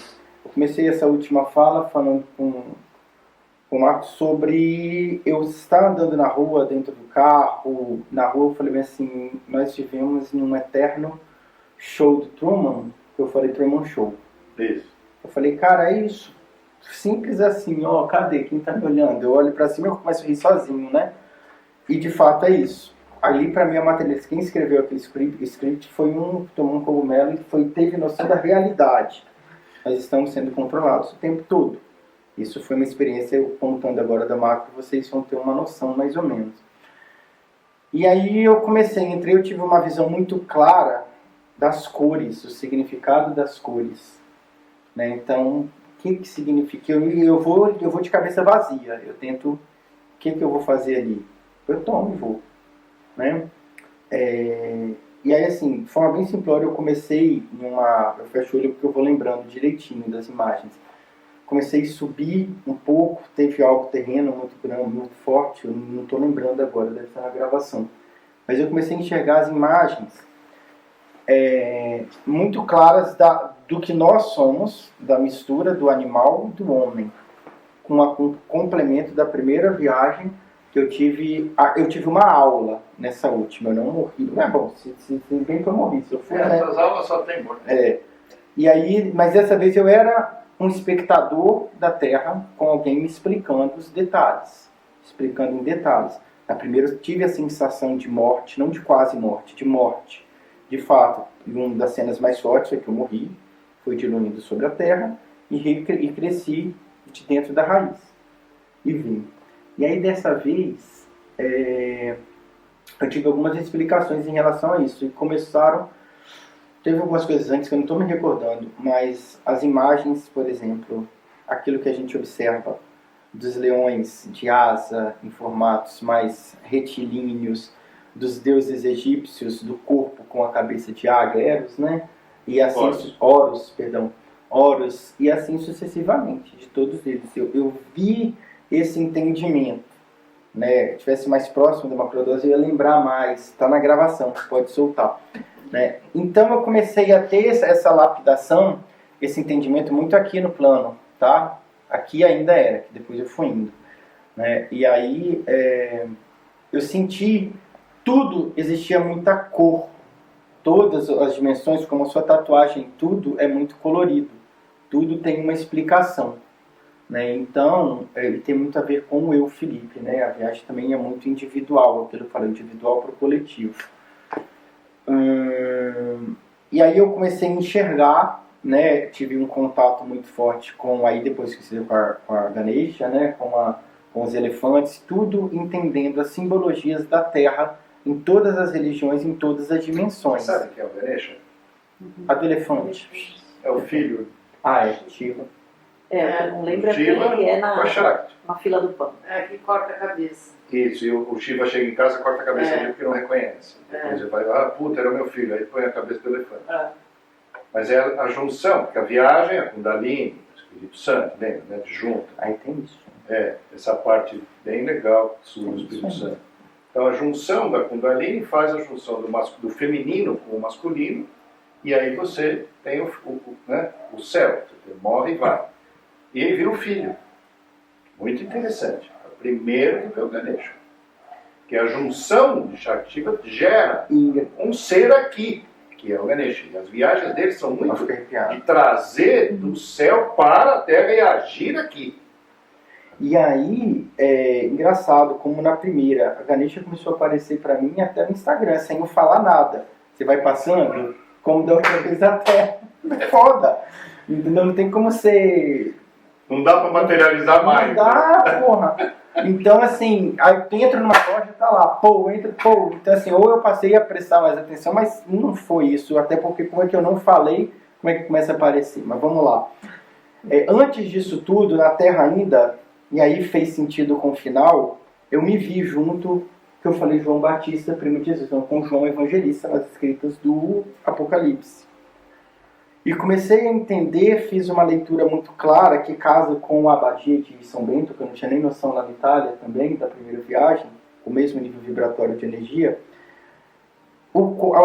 [SPEAKER 5] Eu comecei essa última fala falando com o Marcos, sobre eu estar andando na rua, dentro do carro, na rua, eu falei assim, nós vivemos num eterno show do Truman, que eu falei Truman Show.
[SPEAKER 1] Isso.
[SPEAKER 5] Eu falei, cara, é isso. Simples assim, ó, cadê? Quem tá me olhando? Eu olho pra cima e eu começo a rir sozinho, né? E de fato é isso. Ali pra mim a materialista, quem escreveu aquele script foi um que tomou um cogumelo e teve noção da realidade. Nós estamos sendo controlados o tempo todo. Isso foi uma experiência, eu contando agora da macro, vocês vão ter uma noção mais ou menos. E aí eu eu tive uma visão muito clara das cores, o significado das cores. Né? Então, o que significa? Eu vou de cabeça vazia, eu tento, o que eu vou fazer ali? Eu tomo e vou. Né? E aí assim, de forma bem simplória, eu comecei eu fecho o olho porque eu vou lembrando direitinho das imagens. Comecei a subir um pouco, teve algo terreno muito grande, muito forte, eu não estou lembrando agora, deve estar na gravação. Mas eu comecei a enxergar as imagens muito claras do que nós somos, da mistura do animal e do homem, com o complemento da primeira viagem que eu tive uma aula nessa última, eu não morri. Não é bom, se bem que eu morri, se eu for, né?
[SPEAKER 1] Essas aulas só tem morte.
[SPEAKER 5] E aí, mas dessa vez eu era um espectador da Terra com alguém me explicando os detalhes, explicando em detalhes. Na primeira eu tive a sensação de morte, não de quase morte, de morte. De fato, uma das cenas mais fortes foi que eu morri, fui diluindo sobre a Terra e cresci de dentro da raiz. E vim. E aí dessa vez, eu tive algumas explicações em relação a isso. E teve algumas coisas antes que eu não estou me recordando, mas as imagens, por exemplo, aquilo que a gente observa dos leões de asa em formatos mais retilíneos, dos deuses egípcios, do corpo com a cabeça de águia, Eros, né? E assim, Horus, e assim sucessivamente, de todos eles. Eu vi esse entendimento, né? Se estivesse mais próximo da macrodose, eu ia lembrar mais, está na gravação, pode soltar. Né? Então eu comecei a ter essa lapidação, esse entendimento muito aqui no plano, tá? Aqui ainda era, que depois eu fui indo. Né? E aí eu senti tudo, existia muita cor, todas as dimensões, como a sua tatuagem, tudo é muito colorido, tudo tem uma explicação. Né? Então, ele tem muito a ver com o eu, Felipe. Né? A viagem também é muito individual, aquilo que eu falei, individual para o coletivo. E aí eu comecei a enxergar, né, tive um contato muito forte aí depois que você com a Ganesha, né, com os elefantes, tudo entendendo as simbologias da Terra em todas as religiões, em todas as dimensões.
[SPEAKER 1] Sabe o que é o Ganesha?
[SPEAKER 5] A do elefante.
[SPEAKER 1] É o filho.
[SPEAKER 5] Shiva.
[SPEAKER 2] Eu não lembro
[SPEAKER 1] Shiva
[SPEAKER 2] quem é
[SPEAKER 1] com a Shakti.
[SPEAKER 2] na fila do pão.
[SPEAKER 4] Que corta a cabeça.
[SPEAKER 1] Isso, e o Shiva chega em casa e corta a cabeça dele porque não reconhece. Depois ele vai, puta, era meu filho, aí põe a cabeça do elefante. Mas é a junção, porque a viagem, a Kundalini, o Espírito Santo, lembra, né, de junta.
[SPEAKER 5] Aí tem isso.
[SPEAKER 1] Essa parte bem legal do Espírito Santo. Então a junção da Kundalini faz a junção do feminino com o masculino, e aí você tem o céu, você morre e vai. E aí vira o filho. Muito interessante. O primeiro que vê o Ganesha. Que a junção de Shaktiva gera um ser aqui, que é o Ganesha. E as viagens dele são muito de trazer do céu para a terra e agir aqui.
[SPEAKER 5] E aí, engraçado, como na primeira, a Ganesha começou a aparecer para mim até no Instagram, sem eu falar nada. Você vai passando, como da outra vez até. É foda. Entendeu? Não tem como ser...
[SPEAKER 1] Não dá para materializar mais.
[SPEAKER 5] Não dá, porra. Então, assim, aí entra numa loja, tá lá, entra. Então, assim, ou eu passei a prestar mais atenção, mas não foi isso. Até porque, como é que eu não falei, como é que começa a aparecer? Mas vamos lá. Antes disso tudo, na Terra ainda, e aí fez sentido com o final, eu me vi junto, que eu falei João Batista, primo de Jesus, com João Evangelista, nas escritas do Apocalipse. E comecei a entender, fiz uma leitura muito clara que casa com a abadia de São Bento, que eu não tinha nem noção lá na Itália também, da primeira viagem, o mesmo nível vibratório de energia,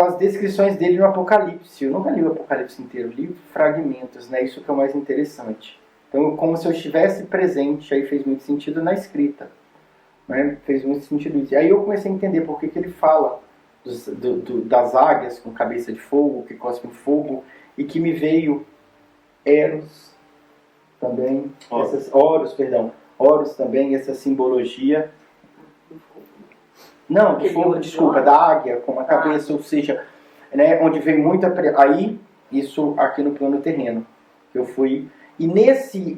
[SPEAKER 5] as descrições dele no Apocalipse. Eu nunca li o Apocalipse inteiro, li fragmentos, né? Isso que é o mais interessante. Então, como se eu estivesse presente, aí fez muito sentido na escrita. Né? Fez muito sentido isso. E aí eu comecei a entender por que ele fala das águias com cabeça de fogo, que cospem fogo, e que me veio Eros também, Horus também, essa simbologia. Não, de fogo, desculpa, da águia com a cabeça, ou seja, né, onde veio muita... Aí, isso aqui no plano terreno, que eu fui... E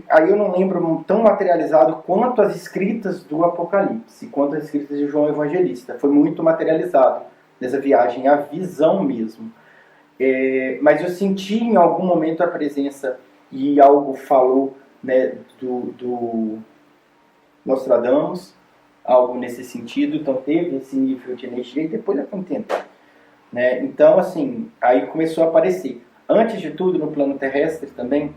[SPEAKER 5] aí eu não lembro tão materializado quanto as escritas do Apocalipse, quanto as escritas de João Evangelista. Foi muito materializado nessa viagem, a visão mesmo. Mas eu senti em algum momento a presença, e algo falou, né, do Nostradamus, algo nesse sentido, então teve esse nível de energia, e depois eu fui entender. Né? Então, assim, aí começou a aparecer. Antes de tudo, no plano terrestre também,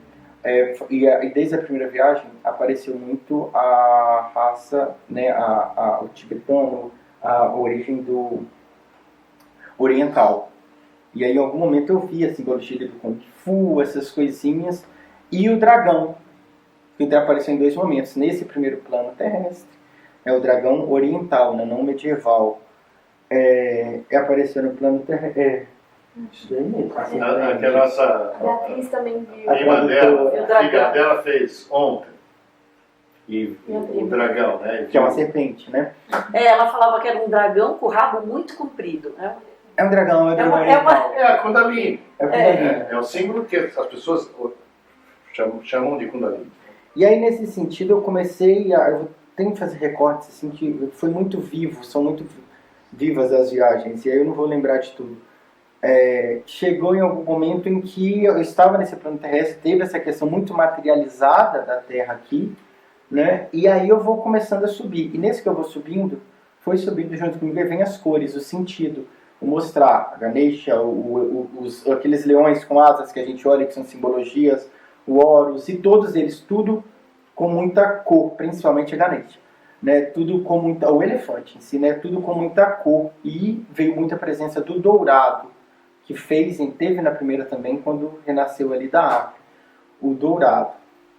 [SPEAKER 5] e desde a primeira viagem, apareceu muito a raça, né, o tibetano, a origem do oriental. E aí, em algum momento, eu vi a simbologia do Kung Fu, essas coisinhas, e o dragão, que apareceu em 2 momentos. Nesse primeiro plano terrestre, o dragão oriental, né, não medieval. Apareceu no plano terrestre. Isso aí mesmo.
[SPEAKER 1] Que a nossa
[SPEAKER 3] Beatriz também viu.
[SPEAKER 1] a irmã dela, a filha dela fez ontem. E o dragão, né?
[SPEAKER 5] Que é uma serpente, né?
[SPEAKER 2] Ela falava que era um dragão com o rabo muito comprido, né?
[SPEAKER 5] É um dragão, é um dragão
[SPEAKER 2] É uma-
[SPEAKER 5] oriental.
[SPEAKER 1] É a Kundalini.
[SPEAKER 5] É o Kundalini.
[SPEAKER 1] É o símbolo que as pessoas chamam de Kundalini.
[SPEAKER 5] E aí, nesse sentido, eu comecei eu tenho que fazer recortes, assim, que foi muito vivo, são muito vivas as viagens, e aí eu não vou lembrar de tudo. Chegou em algum momento em que eu estava nesse plano terrestre, teve essa questão muito materializada da Terra aqui, né? E aí eu vou começando a subir. E nesse que eu vou subindo, foi subindo junto comigo, e vem as cores, o sentido, o mostrar, a Ganesha, aqueles leões com asas que a gente olha, que são simbologias, o Horus, e todos eles, tudo com muita cor, principalmente a Ganesha. Né, tudo com muita, o elefante em si, né, tudo com muita cor, e veio muita presença do dourado, que teve na primeira também, quando renasceu ali da árvore, o dourado.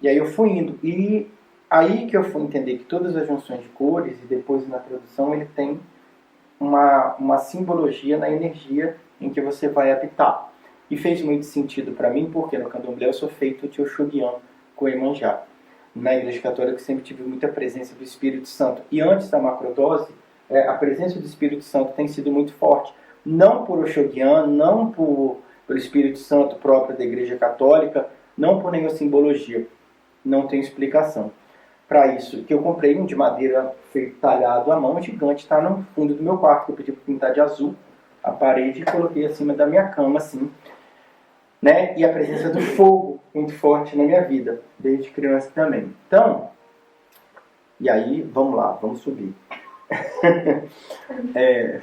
[SPEAKER 5] E aí eu fui indo, e aí que eu fui entender que todas as junções de cores, e depois na tradução, ele tem uma simbologia na energia em que você vai habitar. E fez muito sentido para mim, porque no candomblé eu sou feito de Oxóguian com Iemanjá. Na Igreja Católica eu sempre tive muita presença do Espírito Santo. E antes da macrodose, a presença do Espírito Santo tem sido muito forte. Não por Oxóguian, não pelo Espírito Santo próprio da Igreja Católica, não por nenhuma simbologia. Não tem explicação. Para isso, que eu comprei um de madeira feito talhado à mão, gigante, está no fundo do meu quarto, que eu pedi para pintar de azul a parede e coloquei acima da minha cama, assim. Né? E a presença do fogo muito forte na minha vida, desde criança também. Então, e aí, vamos lá, vamos subir.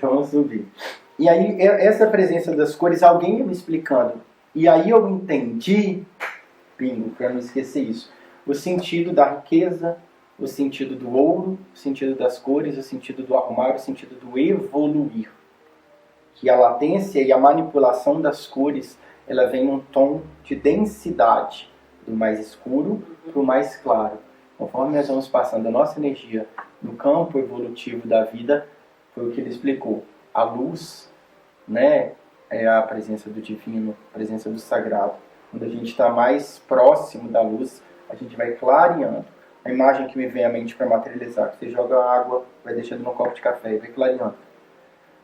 [SPEAKER 5] Vamos subir. E aí, essa presença das cores, alguém ia me explicando. E aí eu entendi, bingo, para não esquecer isso, o sentido da riqueza, o sentido do ouro, o sentido das cores, o sentido do arrumar, o sentido do evoluir. Que a latência e a manipulação das cores, ela vem num tom de densidade, do mais escuro para o mais claro. Conforme nós vamos passando a nossa energia no campo evolutivo da vida, foi o que ele explicou. A luz, né, é a presença do divino, a presença do sagrado. Quando a gente está mais próximo da luz, a gente vai clareando. A imagem que me vem à mente para materializar, que você joga água, vai deixando num copo de café e vai clareando.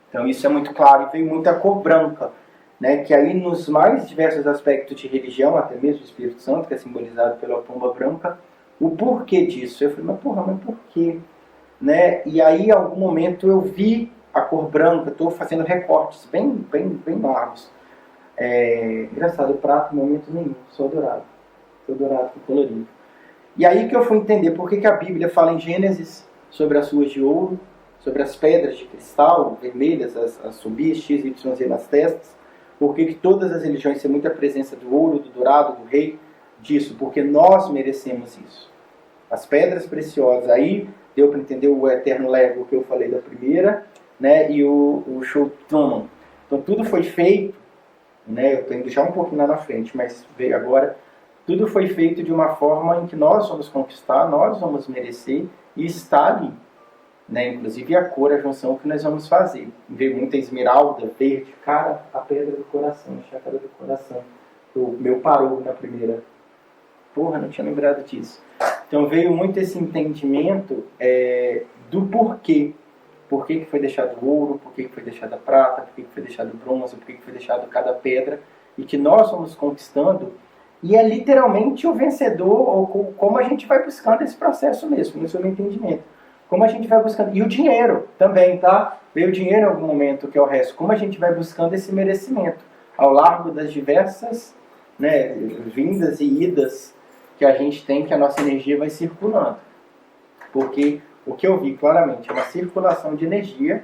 [SPEAKER 5] Então isso é muito claro, e vem muita cor branca. Né, que aí nos mais diversos aspectos de religião, até mesmo o Espírito Santo, que é simbolizado pela pomba branca, o porquê disso. Eu falei, mas por quê? Né? E aí, em algum momento, eu vi a cor branca, estou fazendo recortes bem largos. Engraçado, o prato, em momento nenhum, só dourado com colorido. E aí que eu fui entender por que a Bíblia fala em Gênesis sobre as ruas de ouro, sobre as pedras de cristal vermelhas, as subis, X, Y, Z nas testas. Por que todas as religiões têm muita presença do ouro, do dourado, do rei? Disso, porque nós merecemos isso. As pedras preciosas, aí deu para entender o eterno Lego que eu falei da primeira, né, e o Shoutuman. Então tudo foi feito, né, eu estou indo já um pouquinho lá na frente, mas veio agora, tudo foi feito de uma forma em que nós vamos conquistar, nós vamos merecer e está ali. Né? Inclusive a cor, a junção que nós vamos fazer. Veio muita esmeralda, verde, cara, a pedra do coração, a chácara do coração. O meu parou na primeira. Porra, não tinha lembrado disso. Então veio muito esse entendimento do porquê. Por que foi deixado o ouro, por que foi deixado a prata, por que foi deixado o bronze, por que foi deixado cada pedra. E que nós vamos conquistando. E é literalmente o vencedor, ou como a gente vai buscando esse processo mesmo, no seu entendimento. Como a gente vai buscando. E o dinheiro também, tá? Veio o dinheiro em algum momento, que é o resto. Como a gente vai buscando esse merecimento ao largo das diversas, né, vindas e idas que a gente tem, que a nossa energia vai circulando. Porque o que eu vi claramente é uma circulação de energia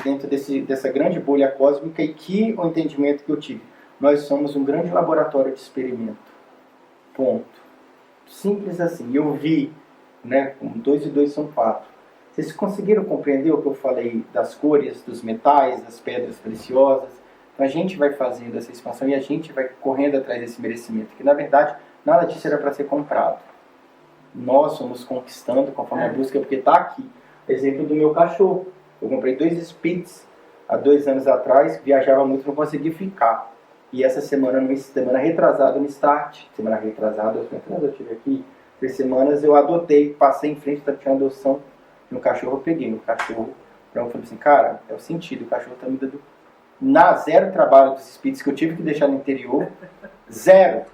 [SPEAKER 5] dentro dessa grande bolha cósmica, e que o entendimento que eu tive. Nós somos um grande laboratório de experimento. Ponto. Simples assim. Eu vi, né, 2 e 2 são 4. Vocês conseguiram compreender o que eu falei das cores, dos metais, das pedras preciosas? Então a gente vai fazendo essa expansão e a gente vai correndo atrás desse merecimento, que na verdade nada disso era para ser comprado. Nós vamos conquistando conforme a busca, porque está aqui. Exemplo do meu cachorro. Eu comprei 2 Spitz há 2 anos atrás, viajava muito, não consegui ficar. E essa semana retrasada no Start, eu tive aqui 3 semanas, eu adotei, passei em frente, tinha adoção. No cachorro eu peguei, no cachorro, então eu falei assim, cara, é o sentido, o cachorro tá me dando zero trabalho dos Spitz que eu tive que deixar no interior, zero,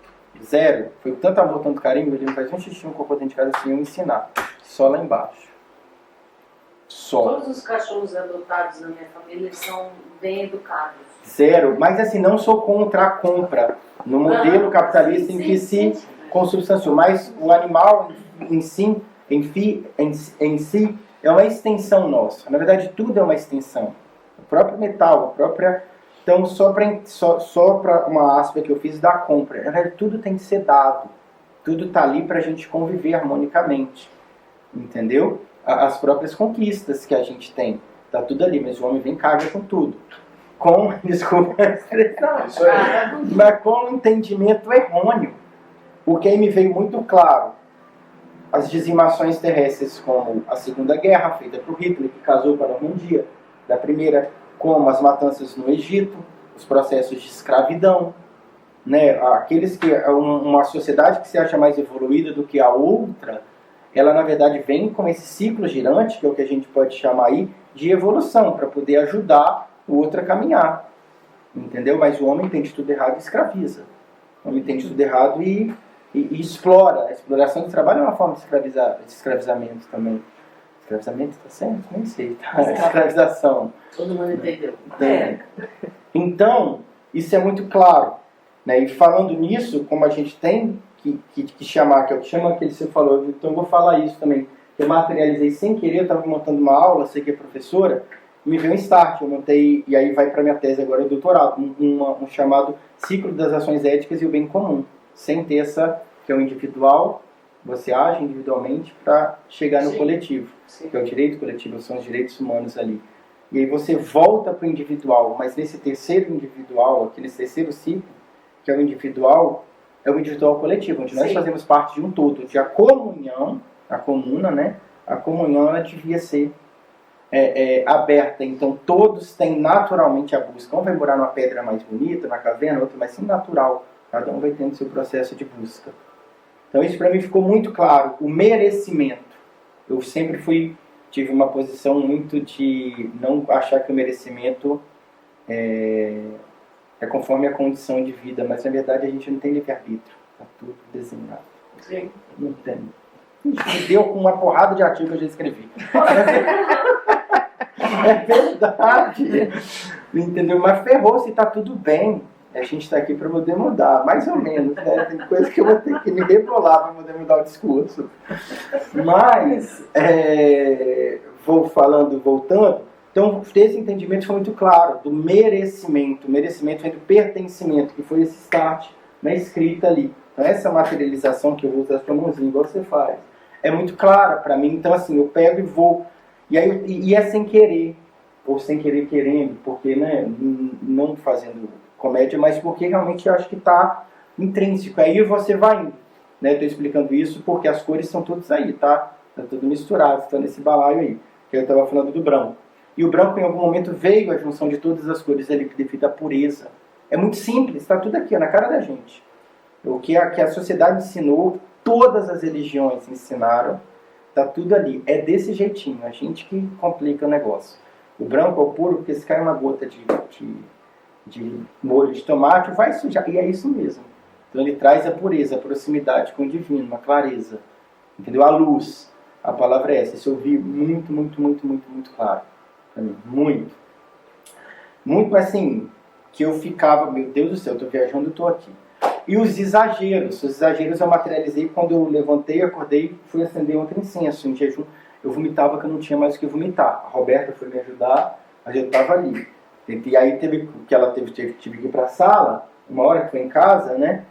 [SPEAKER 5] foi tanto amor, tanto carinho, ele me faz um xixi, um cocô dentro de casa assim, eu ensinar, só lá embaixo, só.
[SPEAKER 4] Todos os cachorros adotados na minha família são bem educados.
[SPEAKER 5] Zero, mas assim, não sou contra a compra, no modelo capitalista em que se consubstanciou, mas o animal em si é uma extensão nossa. Na verdade, tudo é uma extensão. O próprio metal, a própria... Então, só para uma aspa que eu fiz da compra. Na verdade, tudo tem que ser dado. Tudo está ali para a gente conviver harmonicamente. Entendeu? As próprias conquistas que a gente tem. Está tudo ali, mas o homem vem e caga com tudo. Desculpa a expressão.
[SPEAKER 1] Isso aí.
[SPEAKER 5] Mas com um entendimento errôneo. Porque aí me veio muito claro. As dizimações terrestres, como a Segunda Guerra, feita por Hitler, que casou para a Normandia, da primeira, como as matanças no Egito, os processos de escravidão, né? Aqueles que uma sociedade que se acha mais evoluída do que a outra, ela na verdade vem com esse ciclo girante, que é o que a gente pode chamar aí de evolução, para poder ajudar o outro a caminhar, entendeu? Mas o homem entende tudo errado e escraviza. O homem entende tudo errado e explora. A exploração do trabalho é uma forma de escravizamento também. Escravizamento está certo? Nem sei. Tá? Escravização.
[SPEAKER 4] Todo mundo entendeu.
[SPEAKER 5] Então, isso é muito claro. Né? E falando nisso, como a gente tem que chamar, que é o que chama que você falou, então eu vou falar isso também. Eu materializei sem querer, eu estava montando uma aula, sei que é professora, me veio um start, eu montei, e aí vai para minha tese agora, doutorado, um chamado Ciclo das Ações Éticas e o Bem Comum. Sem ter essa, que é o individual, você age individualmente para chegar no coletivo, que é o direito coletivo, são os direitos humanos ali. E aí você volta para o individual, mas nesse terceiro individual, aqui nesse terceiro ciclo, que é o individual coletivo, onde nós fazemos parte de um todo, onde a comunhão, a comuna, né? A comunhão ela devia ser aberta, então todos têm naturalmente a busca. Um vai morar numa pedra mais bonita, na caverna, outro mais sim natural. Cada um vai tendo seu processo de busca. Então isso para mim ficou muito claro. O merecimento. Eu sempre tive uma posição muito de não achar que o merecimento é conforme a condição de vida, mas na verdade a gente não tem livre-arbítrio. Está tudo desenhado.
[SPEAKER 4] Sim.
[SPEAKER 5] Não tem. A gente me deu com uma porrada de artigo que eu já escrevi. É verdade. Entendeu? Mas ferrou se está tudo bem. A gente está aqui para poder mudar, mais ou menos, né? Tem coisa que eu vou ter que me rebolar para poder mudar o discurso. Mas, voltando, então esse entendimento foi muito claro, do merecimento. O merecimento vem do pertencimento, que foi esse start na escrita ali. Então essa materialização que eu uso essa mãozinha, igual você faz, é muito clara para mim. Então assim, eu pego e vou, e é sem querer, ou sem querer querendo, porque, né, não fazendo comédia, mas porque realmente eu acho que está intrínseco. Aí você vai indo. né? Estou explicando isso porque as cores são todas aí, tá? Tá tudo misturado, está nesse balaio aí, que eu estava falando do branco. E o branco em algum momento veio a junção de todas as cores ali devido à pureza. É muito simples, está tudo aqui, ó, na cara da gente. O que a sociedade ensinou, todas as religiões ensinaram, está tudo ali. É desse jeitinho, a gente que complica o negócio. O branco é o puro, porque se cai uma gota de molho de tomate, vai sujar. E é isso mesmo. Então ele traz a pureza, a proximidade com o divino, a clareza. Entendeu? A luz. A palavra é essa. Isso eu vi muito, muito, muito, muito, muito claro. Pra mim. Muito. Muito assim, que eu ficava, meu Deus do céu, eu estou viajando, eu estou aqui. E os exageros eu materializei quando eu levantei, acordei, fui acender outro incenso. Em jejum, eu vomitava que eu não tinha mais o que vomitar. A Roberta foi me ajudar, mas eu estava ali. E aí tive que ir para a sala, uma hora que foi em casa, né?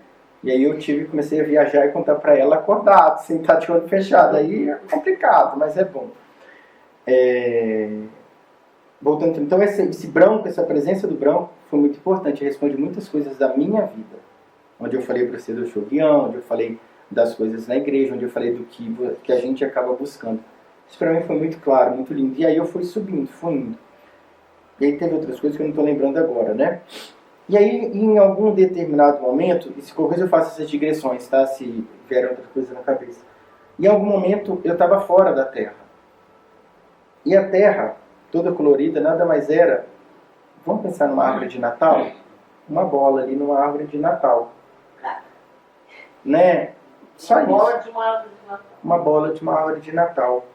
[SPEAKER 5] E aí eu comecei a viajar e contar para ela acordado, sem estar de olho fechado. Aí é complicado, mas é bom. Voltando, então esse branco, essa presença do branco foi muito importante. Responde muitas coisas da minha vida. Onde eu falei para você do Chovião, onde eu falei das coisas na igreja, onde eu falei do que a gente acaba buscando. Isso para mim foi muito claro, muito lindo. E aí eu fui subindo, fui indo. E aí teve outras coisas que eu não estou lembrando agora, né? E aí, em algum determinado momento, e se qualquer coisa eu faço essas digressões, tá? Se vieram outras coisas na cabeça. Em algum momento eu estava fora da Terra. E a Terra, toda colorida, nada mais era... Vamos pensar numa árvore de Natal? Uma bola ali numa árvore de Natal. Né? Só isso. Uma bola de uma árvore de Natal.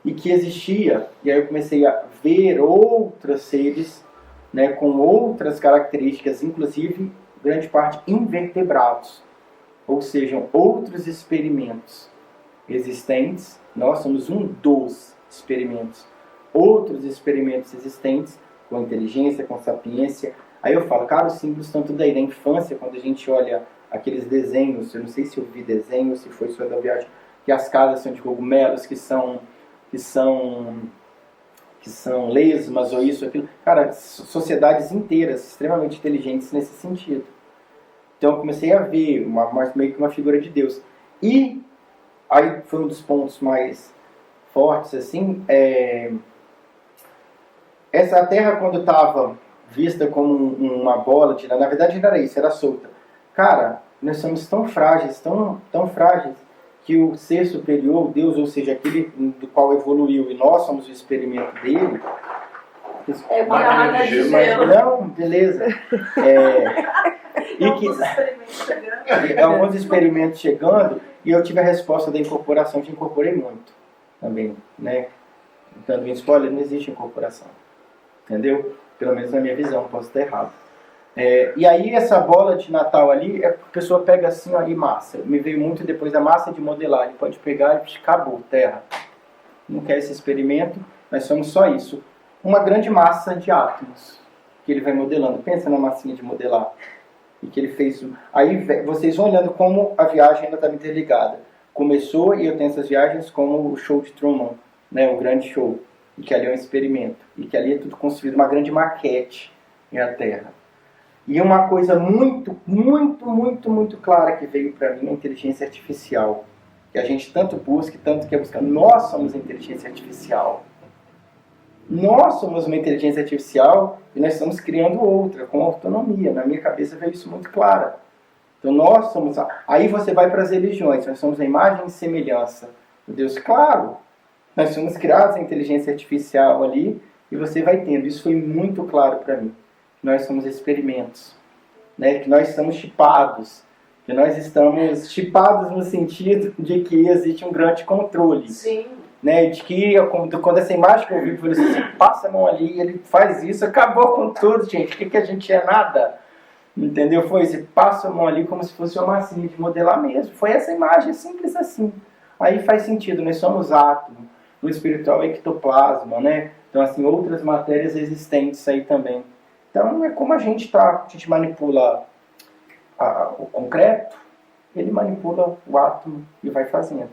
[SPEAKER 5] E que existia, e aí eu comecei a ver outros seres, né, com outras características, inclusive, grande parte, invertebrados. Ou seja, outros experimentos existentes. Nós somos um dos experimentos. Outros experimentos existentes, com inteligência, com sapiência. Aí eu falo, cara, os símbolos estão tudo aí. Na infância, quando a gente olha aqueles desenhos, eu não sei se eu vi desenho, se foi só da viagem, que as casas são de cogumelos, que são lesmas ou isso, aquilo. Cara, sociedades inteiras, extremamente inteligentes nesse sentido. Então eu comecei a ver meio que uma figura de Deus. E aí foi um dos pontos mais fortes, assim, essa terra quando estava vista como uma bola, na verdade não era isso, era solta. Cara, nós somos tão frágeis, tão frágeis, que o ser superior, Deus, ou seja, aquele do qual evoluiu, e nós somos o experimento dele.
[SPEAKER 2] É uma camada de gelo.
[SPEAKER 5] Não, beleza. Alguns experimentos chegando, e eu tive a resposta da incorporação, que incorporei muito também, né? Dando um spoiler, não existe incorporação. Entendeu? Pelo menos na minha visão, posso estar errado. E aí essa bola de Natal ali, a pessoa pega assim, ó, e massa. Me veio muito depois da massa de modelar. Ele pode pegar e acabou, terra. Não quer esse experimento, nós somos só isso. Uma grande massa de átomos que ele vai modelando. Pensa na massinha de modelar. E que ele fez. Aí vocês vão olhando como a viagem ainda estava interligada. Começou, e eu tenho essas viagens como o show de Truman, né, o grande show. E que ali é um experimento. E que ali é tudo construído, uma grande maquete em a Terra. E uma coisa muito, muito, muito, muito clara que veio para mim é a inteligência artificial. Que a gente tanto busca e tanto quer buscar. Nós somos a inteligência artificial. Nós somos uma inteligência artificial e nós estamos criando outra, com autonomia. Na minha cabeça veio isso muito claro. Então nós somos... Aí você vai para as religiões. Nós somos a imagem e semelhança de Deus. Claro, nós somos criados a inteligência artificial ali e você vai tendo. Isso foi muito claro para mim. Nós somos experimentos, né? Que nós estamos chipados, que nós estamos chipados no sentido de que existe um grande controle.
[SPEAKER 4] Sim.
[SPEAKER 5] Né? De que quando essa imagem que eu vi, eu falei assim, passa a mão ali, ele faz isso, acabou com tudo, gente. O que a gente é? Nada. Entendeu? Foi esse passa a mão ali como se fosse uma massinha de modelar mesmo. Foi essa imagem, simples assim. Aí faz sentido, nós somos átomo, no espiritual é ectoplasma, né? Então assim, outras matérias existentes aí também. Então é como a gente manipula o concreto, ele manipula o átomo e vai fazendo.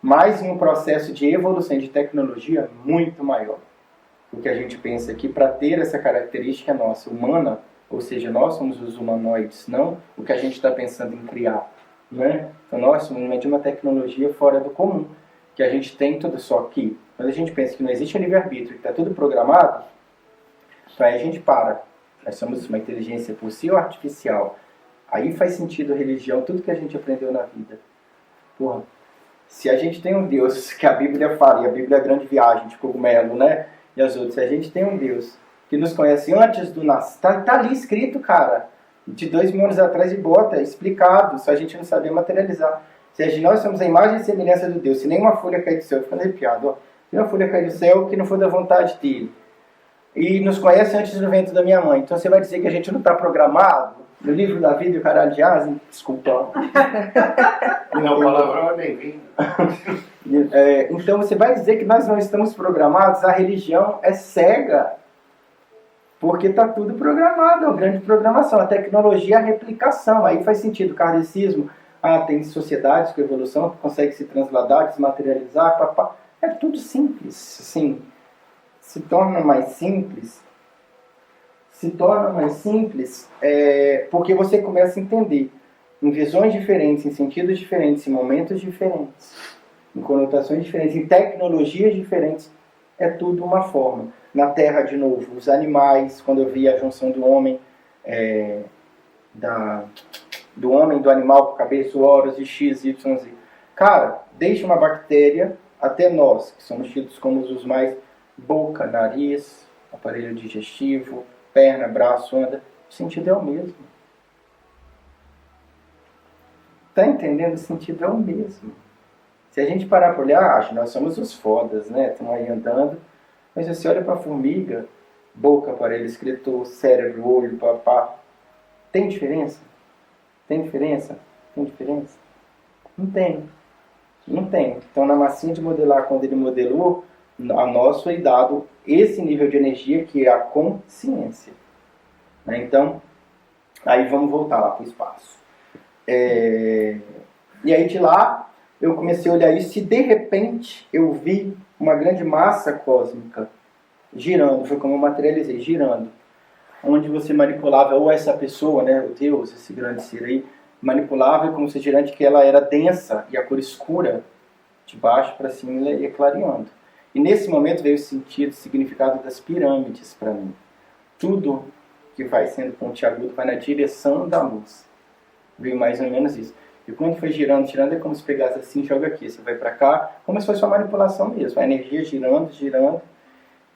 [SPEAKER 5] Mas em um processo de evolução de tecnologia muito maior. O que a gente pensa aqui, para ter essa característica nossa, humana, ou seja, nós somos os humanoides, não o que a gente está pensando em criar. né? Então nós somos de uma tecnologia fora do comum, que a gente tem tudo só aqui. Quando a gente pensa que não existe livre-arbítrio, que está tudo programado, então aí a gente para. Nós somos uma inteligência por si ou artificial. Aí faz sentido a religião, tudo que a gente aprendeu na vida. Porra, se a gente tem um Deus, que a Bíblia fala, e a Bíblia é a grande viagem de cogumelo, né? E as outras, se a gente tem um Deus que nos conhece antes do nascimento, tá ali escrito, cara, de 2000 anos atrás e bota, explicado, só a gente não sabia materializar. Se nós somos a imagem e semelhança do Deus, se nenhuma folha cair do céu, ficando arrepiado, ó, se nenhuma folha cair do céu, que não for da vontade dele. E nos conhece antes do ventre da minha mãe. Então você vai dizer que a gente não está programado? No livro da vida e o caralho de asa? Desculpa.
[SPEAKER 1] Não, o palavrão é bem-vindo.
[SPEAKER 5] Então você vai dizer que nós não estamos programados? A religião é cega. Porque está tudo programado, é uma grande programação. A tecnologia é a replicação. Aí faz sentido o kardecismo. Tem sociedades com evolução que conseguem se transladar, desmaterializar. Papá. É tudo simples. Sim. Se torna mais simples. Porque você começa a entender em visões diferentes, em sentidos diferentes, em momentos diferentes, em conotações diferentes, em tecnologias diferentes. É tudo uma forma. Na Terra, de novo, os animais, quando eu vi a junção do homem, do animal com cabeça, Horus e X, Y, Z. Cara, desde uma bactéria até nós, que somos tidos como os mais boca, nariz, aparelho digestivo, perna, braço, anda, o sentido é o mesmo. Tá entendendo? O sentido é o mesmo. Se a gente parar para olhar, nós somos os fodas, né? Estamos aí andando, mas você olha para a formiga, boca, aparelho escritor, cérebro, olho, papá. Tem diferença? Tem diferença? Tem diferença? Não tem. Não tem. Então na massinha de modelar, quando ele modelou, a nós foi dado esse nível de energia que é a consciência. Então, aí vamos voltar lá para o espaço. E aí de lá, eu comecei a olhar isso e de repente eu vi uma grande massa cósmica girando, foi como eu materializei, girando. Onde você manipulava, ou essa pessoa, né, o Deus, esse grande ser aí, manipulava como se girante que ela era densa e a cor escura, de baixo para cima, ela ia clareando. E nesse momento veio o sentido, o significado das pirâmides para mim. Tudo que vai sendo pontiagudo vai na direção da luz. Veio mais ou menos isso. E quando foi girando, é como se pegasse assim, joga aqui, você vai para cá, como se fosse uma manipulação mesmo. A energia girando, girando,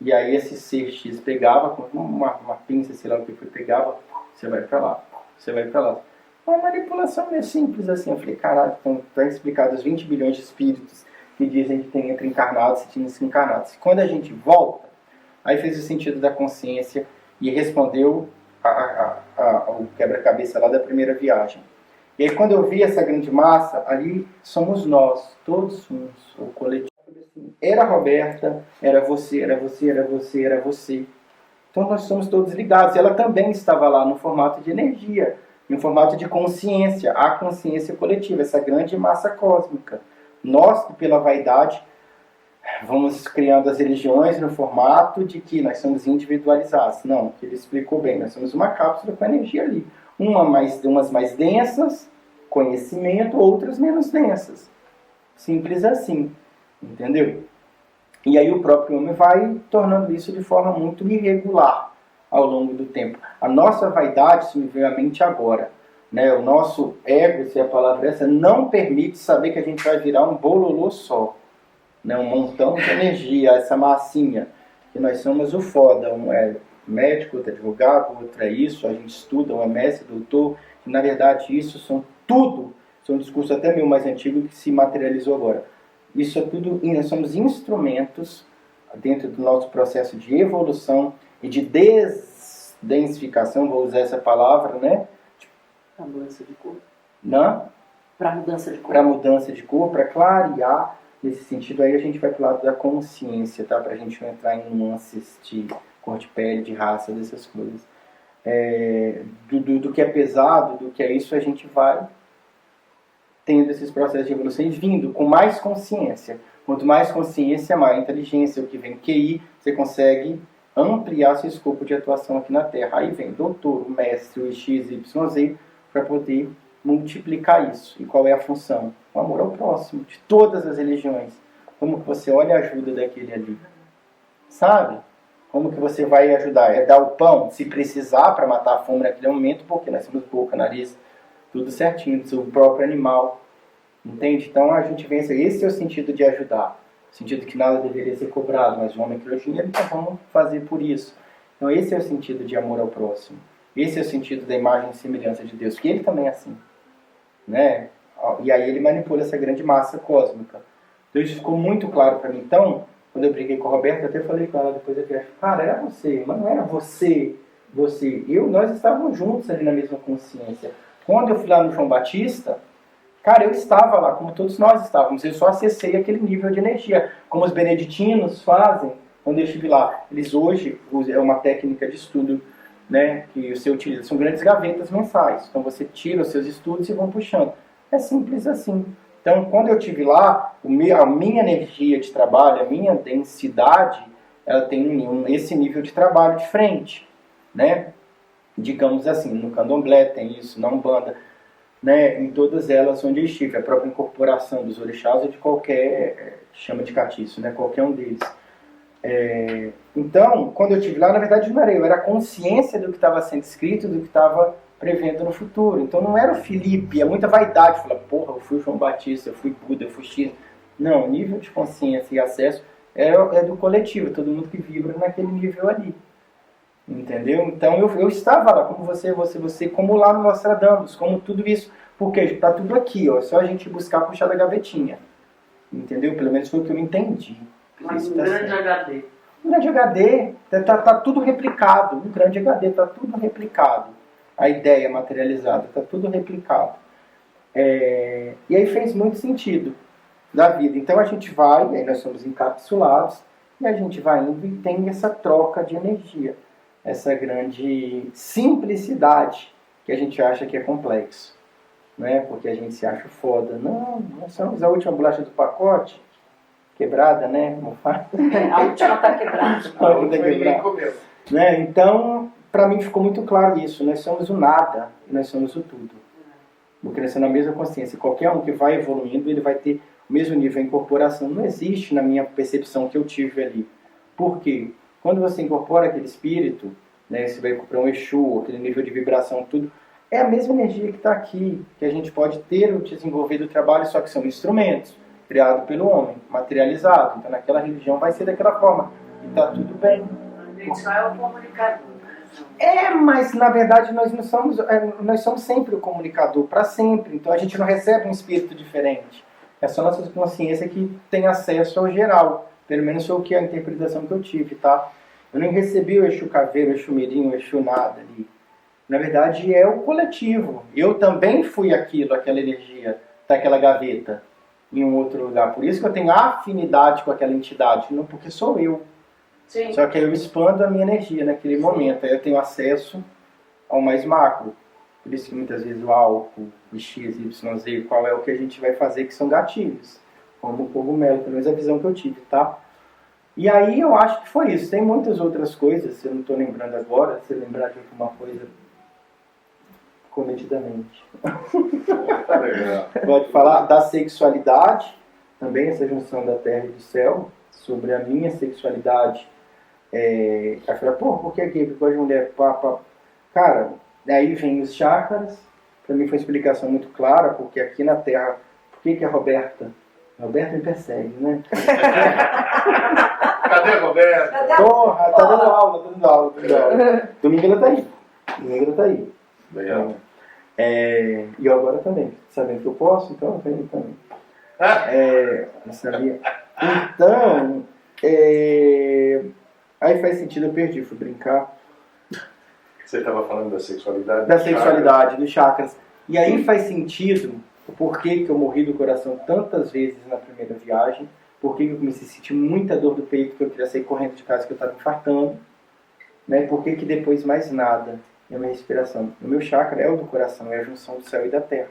[SPEAKER 5] e aí esse ser X pegava, com uma pinça, sei lá o que foi, pegava, você vai para lá, você vai para lá. Uma manipulação meio simples assim. Eu falei, caralho, está explicado os 20 bilhões de espíritos que dizem que tem entre encarnados e desencarnados. Quando a gente volta, aí fez o sentido da consciência e respondeu o quebra-cabeça lá da primeira viagem. E aí quando eu vi essa grande massa, ali somos nós, todos somos o coletivo. Era a Roberta, era você, era você, era você, era você. Então nós somos todos ligados. Ela também estava lá no formato de energia, no formato de consciência, a consciência coletiva, essa grande massa cósmica. Nós, pela vaidade, vamos criando as religiões no formato de que nós somos individualizados. Não, que ele explicou bem, nós somos uma cápsula com energia ali. Umas mais densas, conhecimento, outras menos densas. Simples assim, entendeu? E aí o próprio homem vai tornando isso de forma muito irregular ao longo do tempo. A nossa vaidade, isso me veio à mente agora, né? O nosso ego, se a palavra é essa, não permite saber que a gente vai virar um bololô só, né? Um montão de energia, essa massinha, que nós somos o foda, um é médico, outro é advogado, outro é isso, a gente estuda, um é mestre, doutor, e na verdade isso são um discurso até meio mais antigo que se materializou agora. Isso é tudo, nós somos instrumentos dentro do nosso processo de evolução e de desdensificação, vou usar essa palavra, né?
[SPEAKER 2] Para mudança de cor.
[SPEAKER 5] Não?
[SPEAKER 2] Para mudança de cor.
[SPEAKER 5] Para mudança de cor, para clarear. Nesse sentido aí a gente vai para o lado da consciência, tá? Para a gente não entrar em nuances de cor de pele, de raça, dessas coisas. Do que é pesado, do que é isso, a gente vai tendo esses processos de evolução e vindo com mais consciência. Quanto mais consciência, maior inteligência. O que vem QI, você consegue ampliar seu escopo de atuação aqui na Terra. Aí vem doutor, o mestre, o XYZ, para poder multiplicar isso. E qual é a função? O amor ao próximo, de todas as religiões. Como que você olha a ajuda daquele ali? Sabe? Como que você vai ajudar? É dar o pão, se precisar, para matar a fome naquele momento, porque nós temos boca, nariz, tudo certinho, o próprio animal. Entende? Então a gente vê esse é o sentido de ajudar. O sentido que nada deveria ser cobrado, mas o homem criou dinheiro, então vamos fazer por isso. Então esse é o sentido de amor ao próximo. Esse é o sentido da imagem e semelhança de Deus, que ele também é assim. Né? E aí ele manipula essa grande massa cósmica. Então isso ficou muito claro para mim. Então, quando eu briguei com a Roberta, eu até falei com ela depois da viagem, cara, era você, mas não era você. Nós estávamos juntos ali na mesma consciência. Quando eu fui lá no João Batista, cara, eu estava lá, como todos nós estávamos. Eu só acessei aquele nível de energia, como os beneditinos fazem quando eu estive lá. Eles hoje, é uma técnica de estudo, né, que você utiliza. São grandes gavetas mensais. Então você tira os seus estudos e vão puxando. É simples assim. Então, quando eu estive lá, a minha energia de trabalho, a minha densidade, ela tem esse nível de trabalho de frente, né? Digamos assim, no candomblé tem isso, na Umbanda, né? Em todas elas onde eu estive, a própria incorporação dos orixás ou de qualquer, chama de catiço, né? Qualquer um deles. Então, quando eu estive lá, na verdade não era eu, era a consciência do que estava sendo escrito, do que estava prevendo no futuro. Então não era o Felipe, é muita vaidade. Falar, porra, eu fui João Batista, eu fui Buda, eu fui X. Não, o nível de consciência e acesso é do coletivo, todo mundo que vibra naquele nível ali. Entendeu? Então eu estava lá, como você, como lá no Nostradamus, como tudo isso. Porque está tudo aqui, ó, é só a gente buscar puxar da gavetinha. Entendeu? Pelo menos foi o que eu entendi.
[SPEAKER 4] Mas um grande HD.
[SPEAKER 5] Um grande HD, tá tudo replicado. Um grande HD, tá tudo replicado. A ideia materializada, está tudo replicado. E aí fez muito sentido da vida. Então a gente vai, aí nós somos encapsulados, e a gente vai indo e tem essa troca de energia. Essa grande simplicidade que a gente acha que é complexo. Né? Porque a gente se acha foda. Não, nós somos a última bolacha do pacote, quebrada, né?
[SPEAKER 2] A última está quebrada.
[SPEAKER 5] A última ninguém comeu. Né? Então, para mim ficou muito claro isso. Nós somos o nada e nós somos o tudo. Porque nós somos na mesma consciência. Qualquer um que vai evoluindo, ele vai ter o mesmo nível de incorporação. Não existe na minha percepção que eu tive ali. Por quê? Quando você incorpora aquele espírito, né, você vai incorporar um Exu, aquele nível de vibração, tudo, é a mesma energia que está aqui, que a gente pode ter ou desenvolver do trabalho, só que são instrumentos criados pelo homem, materializados. Então naquela religião vai ser daquela forma. E está tudo bem.
[SPEAKER 4] A gente só é o comunicador.
[SPEAKER 5] Mas na verdade nós não somos, nós somos sempre o comunicador, para sempre. Então a gente não recebe um espírito diferente. É só nossa consciência que tem acesso ao geral. Pelo menos foi a interpretação que eu tive, tá? Eu nem recebi o Exu Caveiro, o Exu Mirim, o Exu nada ali. Na verdade é o coletivo. Eu também fui aquela energia daquela gaveta em um outro lugar. Por isso que eu tenho afinidade com aquela entidade, não porque sou eu.
[SPEAKER 4] Sim.
[SPEAKER 5] Só que aí eu expando a minha energia naquele momento. Aí eu tenho acesso ao mais macro. Por isso que muitas vezes o álcool, o X, Y, Z, qual é o que a gente vai fazer, que são gatilhos. Como o cogumelo, pelo menos a visão que eu tive, tá? E aí eu acho que foi isso. Tem muitas outras coisas, se eu não estou lembrando agora, se eu lembrar de alguma coisa, comedidamente. Pode falar da sexualidade, também essa junção da terra e do céu, sobre a minha sexualidade. Aí fala, pô, por que gay? Porque gosta de mulher? Cara, aí vem os chakras. Para mim foi uma explicação muito clara, porque aqui na Terra, por que a Roberta me persegue, né?
[SPEAKER 1] Cadê a Roberta?
[SPEAKER 5] Porra, tá dando aula. Domingo ela tá aí.
[SPEAKER 1] Legal.
[SPEAKER 5] E eu agora também, sabendo que eu posso, então eu venho também. Não sabia. Então, aí faz sentido, eu perdi, fui brincar.
[SPEAKER 1] Você estava falando da sexualidade?
[SPEAKER 5] Da sexualidade, dos chakras. E aí faz sentido o porquê que eu morri do coração tantas vezes na primeira viagem, porquê que eu comecei a sentir muita dor do peito, que eu queria sair correndo de casa, que eu estava infartando, né? Porquê que depois mais nada, é a minha respiração. O meu chakra é o do coração, é a junção do céu e da terra.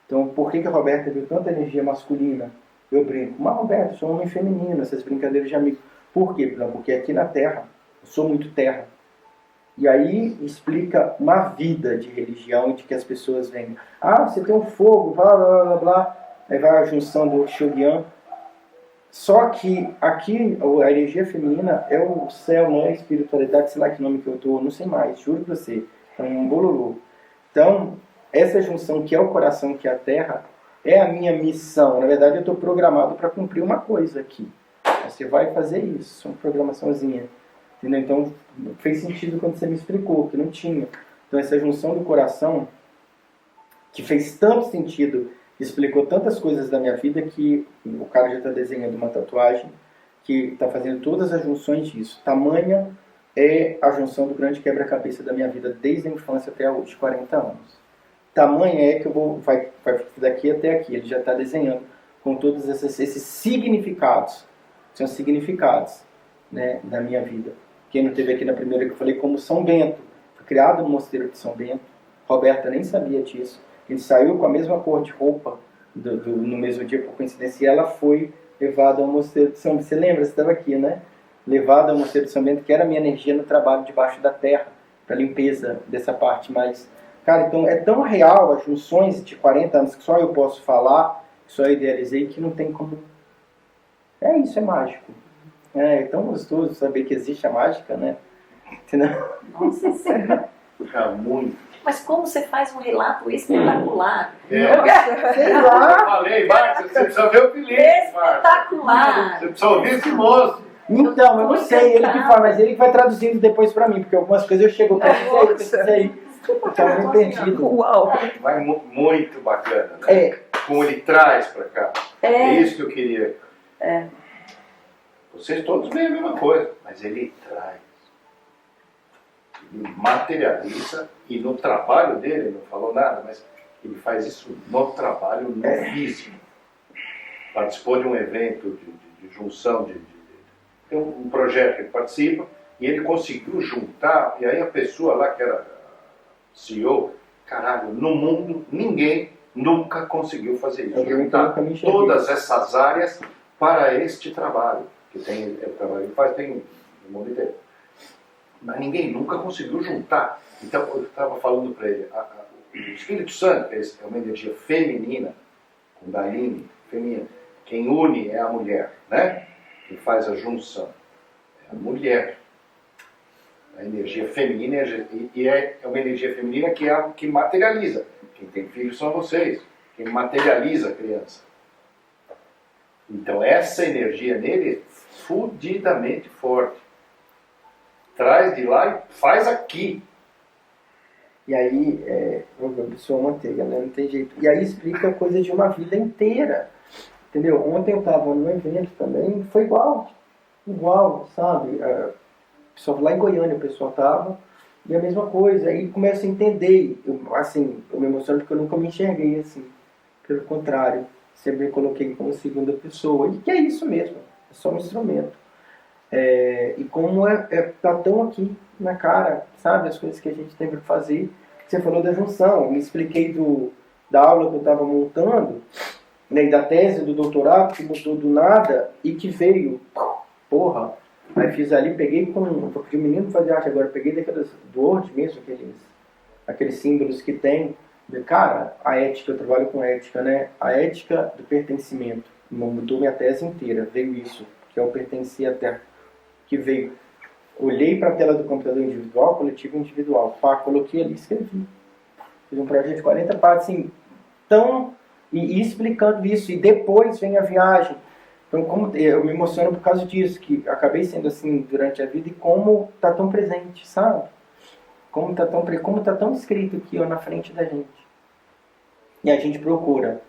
[SPEAKER 5] Então, por que a Roberta viu tanta energia masculina? Eu brinco, mas Roberta, eu sou um homem feminino, essas brincadeiras de amigo. Por quê? Porque aqui na terra, eu sou muito terra. E aí explica uma vida de religião, de que as pessoas vêm, você tem um fogo, blá blá blá blá, aí vai a junção do Shogun. Só que aqui a energia feminina é o céu, não é a espiritualidade, sei lá que nome que eu dou, não sei mais, juro pra você, é um bololô. Então, essa junção que é o coração, que é a terra, é a minha missão. Na verdade, eu estou programado para cumprir uma coisa aqui. Você vai fazer isso, uma programaçãozinha. Entendeu? Então, fez sentido quando você me explicou, que não tinha. Então, essa junção do coração, que fez tanto sentido, explicou tantas coisas da minha vida, que o cara já está desenhando uma tatuagem, que está fazendo todas as junções disso. Tamanha é a junção do grande quebra-cabeça da minha vida, desde a infância até hoje, 40 anos. Tamanha é que eu vai daqui até aqui. Ele já está desenhando com todos esses significados. São significados, né, da minha vida. Quem não esteve aqui na primeira que eu falei, como São Bento. Foi criado no mosteiro de São Bento. Roberta nem sabia disso. A gente saiu com a mesma cor de roupa no mesmo dia, por coincidência. E ela foi levada ao mosteiro de São Bento. Você lembra? Você estava aqui, né? Levada ao mosteiro de São Bento, que era a minha energia no trabalho debaixo da terra, para limpeza dessa parte mais... Cara, então é tão real as junções de 40 anos que só eu posso falar, que só eu idealizei, que não tem como... É isso, é mágico. É tão gostoso saber que existe a mágica, né?
[SPEAKER 2] Nossa Senhora.
[SPEAKER 1] Muito.
[SPEAKER 2] Mas como você faz um relato espetacular?
[SPEAKER 5] Sei
[SPEAKER 1] Eu
[SPEAKER 5] lá.
[SPEAKER 1] falei, Marcos, você precisa ver o Felipe, Marcos.
[SPEAKER 2] Espetacular!
[SPEAKER 1] Você precisa ouvir esse moço.
[SPEAKER 5] Então, eu não sei, ele que faz, mas ele que vai traduzindo depois pra mim, porque algumas coisas eu chego, eu precisei. Ficava meio perdido.
[SPEAKER 3] Uau!
[SPEAKER 1] Mas muito bacana, né? Como ele traz pra cá. É isso que eu queria. Vocês todos veem a mesma coisa, mas ele traz. Ele materializa, e no trabalho dele, não falou nada, mas ele faz isso no trabalho, no físico. Participou de um evento de junção, tem um projeto que ele participa, e ele conseguiu juntar, e aí a pessoa lá que era CEO, caralho, no mundo ninguém nunca conseguiu fazer isso. Juntar todas essas áreas para este trabalho, que tem o trabalho que ele faz, tem no mundo inteiro. Mas ninguém nunca conseguiu juntar. Então, eu estava falando para ele, o Espírito Santo, que é uma energia feminina, Kundalini, feminina, quem une é a mulher, né? Que faz a junção. É a mulher. A energia feminina, e é uma energia feminina que é a que materializa. Quem tem filhos são vocês. Quem materializa a criança. Então, essa energia nele é fudidamente forte. Traz de lá e faz aqui.
[SPEAKER 5] E aí, eu sou manteiga, né? Não tem jeito. E aí explica coisa de uma vida inteira. Entendeu? Ontem eu estava num evento também, foi igual, sabe? Pessoal, lá em Goiânia o pessoal estava, e a mesma coisa. Aí começa a entender. Eu me emociono porque eu nunca me enxerguei assim. Pelo contrário, sempre me coloquei como segunda pessoa. E que é isso mesmo, é só um instrumento. E como tá tão aqui na cara, sabe? As coisas que a gente tem para fazer. Você falou da junção, eu me expliquei da aula que eu estava montando, né, e da tese do doutorado, que mudou do nada e que veio, porra. Aí fiz ali, peguei porque o menino fazia arte agora, peguei daquelas do Word mesmo, aqueles símbolos que tem. Cara, a ética, eu trabalho com ética, né? A ética do pertencimento. Mudou minha tese inteira, veio isso, que é o pertencer à terra. Que veio, olhei para a tela do computador individual, coletivo individual, coloquei ali, escrevi. Fiz um projeto de 40 páginas, assim, e explicando isso, e depois vem a viagem. Então, como eu me emociono por causa disso, que acabei sendo assim durante a vida, e como está tão presente, sabe? Como está tão escrito aqui, ó, na frente da gente. E a gente procura,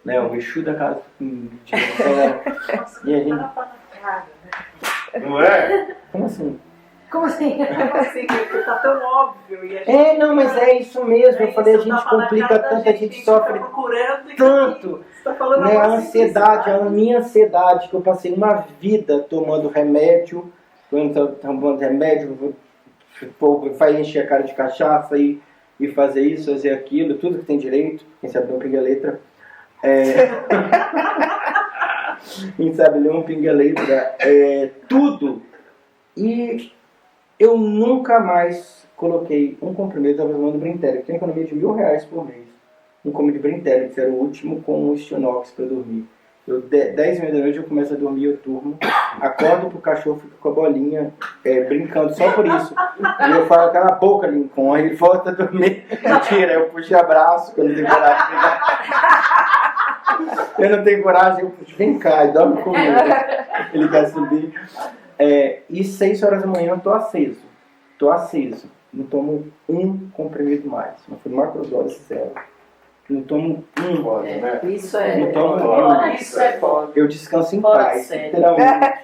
[SPEAKER 5] né, o Exu da casa de e a gente...
[SPEAKER 1] Não é?
[SPEAKER 5] Como assim?
[SPEAKER 2] Como assim?
[SPEAKER 4] Porque tá tão óbvio. E a gente
[SPEAKER 5] Não, mas é isso mesmo. Eu falei, a gente complica tanto, a gente sofre tanto. Né? A ansiedade, a minha ansiedade, que eu passei uma vida tomando remédio, tomando remédio, vai encher a cara de cachaça e fazer isso, fazer aquilo, tudo que tem direito. Quem sabe não pinga letra. Quem sabe ler um pinga letra, tudo. E Eu nunca mais coloquei um comprimido da Vasmão do Brintério, que tem economia de R$1.000 por mês. Um comprimido de Brintério, que era o último com o Stilnox para dormir. 10h30 da noite eu começo a dormir, eu turmo, acordo pro cachorro, fica com a bolinha, brincando só por isso. E eu falo, cala a boca, Lincoln, aí ele volta a dormir. Mentira, eu puxo e abraço quando eu tenho coragem de brigar. Eu não tenho coragem, eu puxo, vem cá, e dorme comigo. Ele quer subir. E 6 horas da manhã eu tô aceso. Não tomo um comprimido mais. Não fui macrodose zero. Não tomo um.
[SPEAKER 1] Foda, né?
[SPEAKER 2] Isso é.
[SPEAKER 5] Não tomo
[SPEAKER 2] Isso é foda.
[SPEAKER 5] Eu descanso em
[SPEAKER 2] Fora
[SPEAKER 5] paz,
[SPEAKER 2] sério.
[SPEAKER 5] literalmente.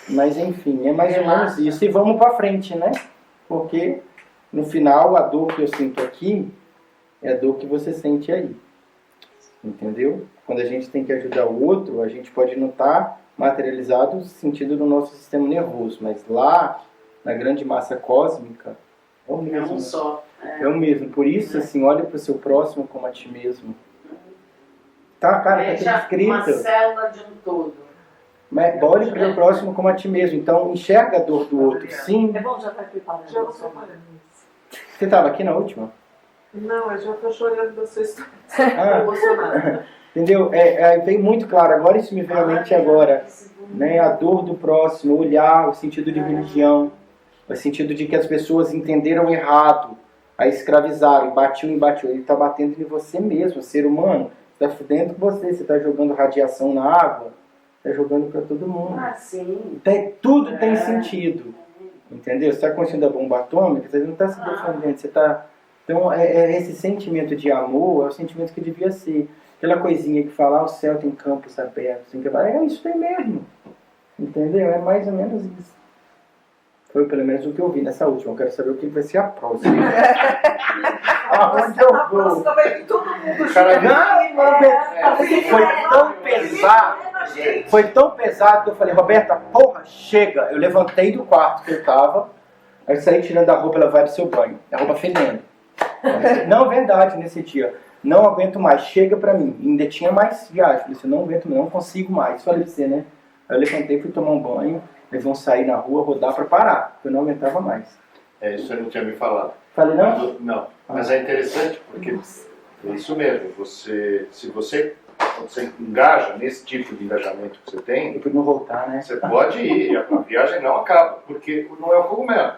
[SPEAKER 5] Mas enfim, é mais ou menos isso. E vamos pra frente, né? Porque no final a dor que eu sinto aqui é a dor que você sente aí. Entendeu? Quando a gente tem que ajudar o outro, a gente pode não estar materializado no sentido do nosso sistema nervoso, mas lá, na grande massa cósmica, é o
[SPEAKER 4] É
[SPEAKER 5] mesmo.
[SPEAKER 4] um só.
[SPEAKER 5] É o mesmo. Por isso, assim, olha para o seu próximo como a ti mesmo. Tá, cara, tá
[SPEAKER 4] Veja
[SPEAKER 5] tudo
[SPEAKER 4] uma
[SPEAKER 5] escrito.
[SPEAKER 4] célula de um todo.
[SPEAKER 5] Mas olhe para o próximo como a ti mesmo. Então, enxerga a dor do outro. Sim.
[SPEAKER 2] É bom já estar preparado.
[SPEAKER 6] Já vou preparando isso.
[SPEAKER 5] Você estava aqui na última?
[SPEAKER 6] Não, eu já tô chorando da sua história.
[SPEAKER 5] Ah,
[SPEAKER 6] Emocionada.
[SPEAKER 5] entendeu? Veio muito claro. Agora isso me veio à mente agora. Né? A dor do próximo, olhar, o sentido de religião. O sentido de que as pessoas entenderam errado. A escravizaram, batiam. Ele está batendo em você mesmo, ser humano. Está fudendo com você. Você está jogando radiação na água. Está jogando para todo mundo.
[SPEAKER 4] Ah, sim.
[SPEAKER 5] Tudo tem sentido. Entendeu? Você está consciente da bomba atômica, você não está se defendendo. Você está... Então, esse sentimento de amor é o sentimento que devia ser. Aquela coisinha que fala, o céu tem campos abertos. É isso aí mesmo. Entendeu? É mais ou menos isso. Foi pelo menos o que eu vi nessa última. Eu quero saber o que vai ser a próxima. Aonde eu
[SPEAKER 6] Na
[SPEAKER 5] vou?
[SPEAKER 6] próxima vai vir todo mundo
[SPEAKER 1] Cara,
[SPEAKER 5] Foi tão pesado. Foi tão pesado que eu falei, Roberta, porra, chega. Eu levantei do quarto que eu tava. Aí saí tirando a roupa, ela vai pro seu banho. A roupa fedendo. Não, verdade, nesse dia. Não aguento mais, chega pra mim. E ainda tinha mais viagem. Falei assim, não aguento, não consigo mais. Falei pra você, né? Aí eu levantei, fui tomar um banho. Eles vão sair na rua, rodar pra parar. Porque eu não aguentava mais.
[SPEAKER 1] Isso você não tinha me falado.
[SPEAKER 5] Falei, não?
[SPEAKER 1] Não. Mas é interessante porque é isso mesmo. Se você engaja nesse tipo de engajamento que você tem,
[SPEAKER 5] Eu pude não voltar, né?
[SPEAKER 1] você pode ir. A viagem não acaba, porque não é o cogumelo.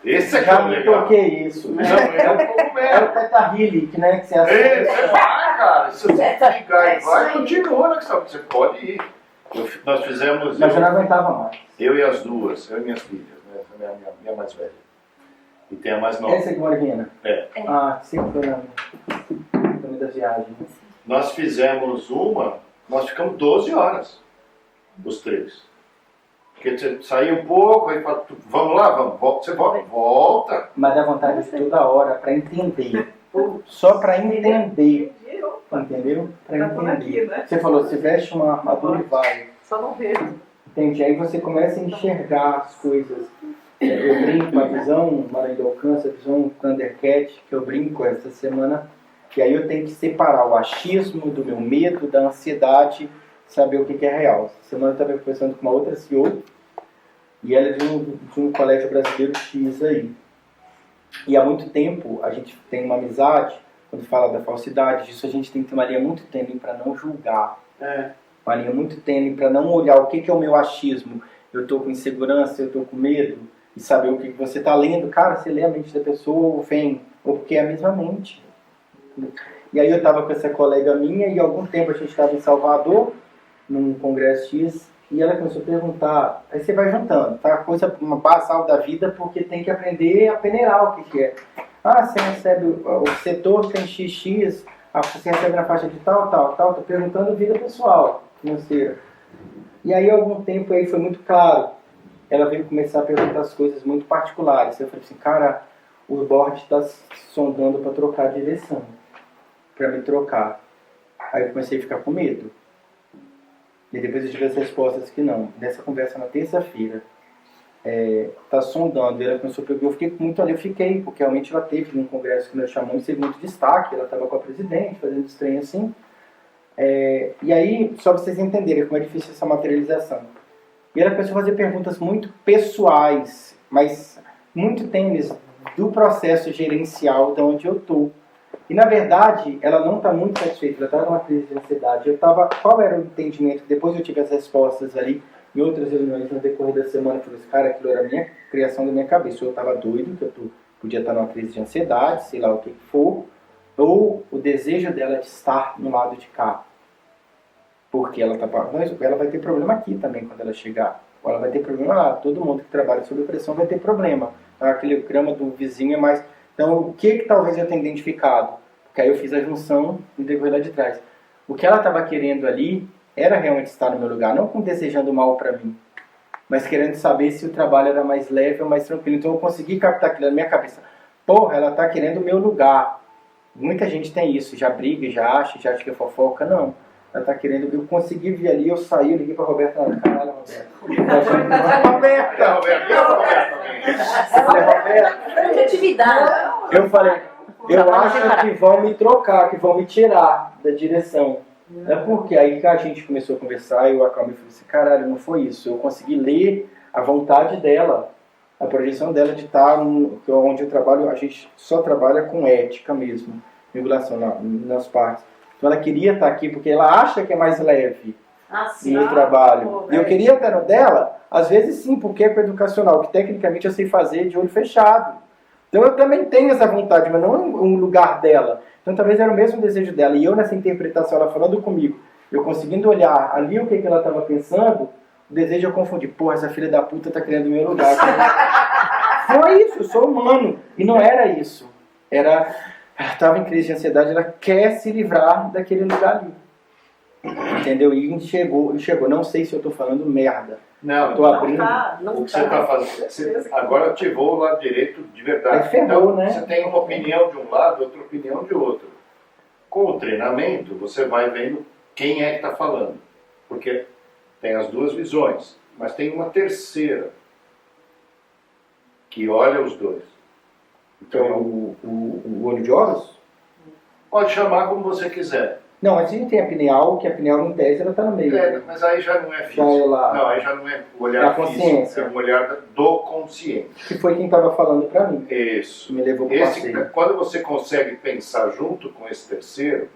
[SPEAKER 1] Esse é que é
[SPEAKER 5] Já
[SPEAKER 1] o
[SPEAKER 5] me
[SPEAKER 1] legal.
[SPEAKER 5] toquei isso.
[SPEAKER 1] Não, é o
[SPEAKER 5] É
[SPEAKER 1] cogumelo.
[SPEAKER 5] o Teta Healing, né? Que você
[SPEAKER 1] Você vai, cara. Se você ligar e vai, continua, né? Você pode ir. Nós fizemos,
[SPEAKER 5] Mas eu não aguentava mais.
[SPEAKER 1] eu e as duas, eu e minhas filhas, né? Essa é minha mais velha. E tem a mais nova.
[SPEAKER 5] Essa aqui, Morguina?
[SPEAKER 1] É.
[SPEAKER 5] Ah, sempre foi na das viagens.
[SPEAKER 1] Nós fizemos nós ficamos 12 horas, os três. Porque você saía um pouco, aí fala, vamos lá, vamos, você volta.
[SPEAKER 5] Mas dá vontade de toda hora pra entender. Só pra entender. Entendeu? Pra
[SPEAKER 6] Tá por aqui,
[SPEAKER 5] entender.
[SPEAKER 6] né?
[SPEAKER 5] Você falou, se veste uma armadura e vai.
[SPEAKER 6] Só não vejo.
[SPEAKER 5] Entende? Aí você começa a enxergar as coisas. Eu brinco com a visão, Maranhão do Alcance, a visão Thundercat, que eu brinco essa semana. E aí eu tenho que separar o achismo do meu medo, da ansiedade, saber o que é real. Essa semana eu estava conversando com uma outra CEO, e ela é de um colégio brasileiro X aí. E há muito tempo a gente tem uma amizade, quando fala da falsidade, disso a gente tem que ter uma linha muito tênue para não julgar. Uma linha muito tênue para não olhar o que é o meu achismo. Eu estou com insegurança, eu estou com medo, e saber o que você está lendo. Cara, você lê a mente da pessoa ou vem, ou porque é a mesma mente. E aí eu estava com essa colega minha e há algum tempo a gente estava em Salvador, num congresso X, e ela começou a perguntar, aí você vai juntando, tá? Coisa uma basal da vida, porque tem que aprender a peneirar o que é. Ah, você recebe, o setor tem XX, você recebe na faixa de tal, tô perguntando vida pessoal, financeira. E aí há algum tempo aí foi muito claro, ela veio começar a perguntar as coisas muito particulares. Eu falei assim, cara, o board está sondando para trocar a direção, para me trocar. Aí eu comecei a ficar com medo. E depois eu tive as respostas que não. Nessa conversa na terça-feira, tá sondando. E ela começou a perguntar, eu fiquei muito ali, porque realmente ela teve num congresso que nós chamamos, teve muito destaque, ela estava com a presidente, fazendo estranho assim. E aí, só para vocês entenderem como é difícil essa materialização. E ela começou a fazer perguntas muito pessoais, mas muito tênues do processo gerencial de onde eu estou. E na verdade, ela não está muito satisfeita, ela está numa crise de ansiedade. Qual era o entendimento? Depois eu tive as respostas ali em outras reuniões no decorrer da semana. Eu falei assim, cara, aquilo era a minha criação da minha cabeça. Eu estava doido, que podia estar numa crise de ansiedade, sei lá o que for, ou o desejo dela de estar no lado de cá. Porque ela vai ter problema aqui também quando ela chegar. Ou ela vai ter problema lá. Todo mundo que trabalha sob pressão vai ter problema. Aquele grama do vizinho é mais... Então, o que talvez eu tenha identificado? Porque aí eu fiz a junção no decorrer lá de trás. O que ela estava querendo ali era realmente estar no meu lugar, não com desejando mal para mim, mas querendo saber se o trabalho era mais leve ou mais tranquilo. Então eu consegui captar aquilo na minha cabeça. Porra, ela está querendo o meu lugar. Muita gente tem isso, já briga, já acha que é fofoca. Não. Ela está querendo... Eu consegui vir ali, eu saí, eu liguei para a Roberta. Caralho, Roberta. Roberta! Roberta!
[SPEAKER 2] Criatividade.
[SPEAKER 5] Eu falei, eu acho que vão me trocar, que vão me tirar da direção. É porque aí que a gente começou a conversar e eu acalmei e falei assim, caralho, não foi isso. Eu consegui ler a vontade dela, a projeção dela de estar onde eu trabalho. A gente só trabalha com ética mesmo, regulação nas partes. Então ela queria estar aqui porque ela acha que é mais leve no trabalho. E eu queria estar no dela, às vezes sim, porque é com educacional, que tecnicamente eu sei fazer de olho fechado. Então eu também tenho essa vontade, mas não um lugar dela. Então talvez era o mesmo desejo dela. E eu nessa interpretação, ela falando comigo, eu conseguindo olhar ali o que ela estava pensando, o desejo eu confundi. Porra, essa filha da puta tá querendo o meu lugar. Foi isso, eu sou humano. E não era isso. Ela estava em crise de ansiedade, ela quer se livrar daquele lugar ali. Entendeu? E chegou. Não sei se eu tô falando merda.
[SPEAKER 1] Não,
[SPEAKER 5] eu tô abrindo.
[SPEAKER 1] O que você está fazendo? Agora ativou o lado direito de verdade.
[SPEAKER 5] Ferrou,
[SPEAKER 1] então,
[SPEAKER 5] né?
[SPEAKER 1] você tem uma opinião de um lado, outra opinião de outro. Com o treinamento, você vai vendo quem é que está falando. Porque tem as duas visões, mas tem uma terceira que olha os dois.
[SPEAKER 5] Então, o olho de Horus?
[SPEAKER 1] Pode chamar como você quiser.
[SPEAKER 5] Não, mas a gente tem a pineal, que a pineal em tese ela está no meio.
[SPEAKER 1] Mas aí já não é físico.
[SPEAKER 5] Não,
[SPEAKER 1] aí já não é o olhar
[SPEAKER 5] consciência.
[SPEAKER 1] físico, é o olhar do consciente.
[SPEAKER 5] Que foi quem estava falando para mim.
[SPEAKER 1] Isso.
[SPEAKER 5] Que me levou para o passeio.
[SPEAKER 1] Quando você consegue pensar junto com esse terceiro,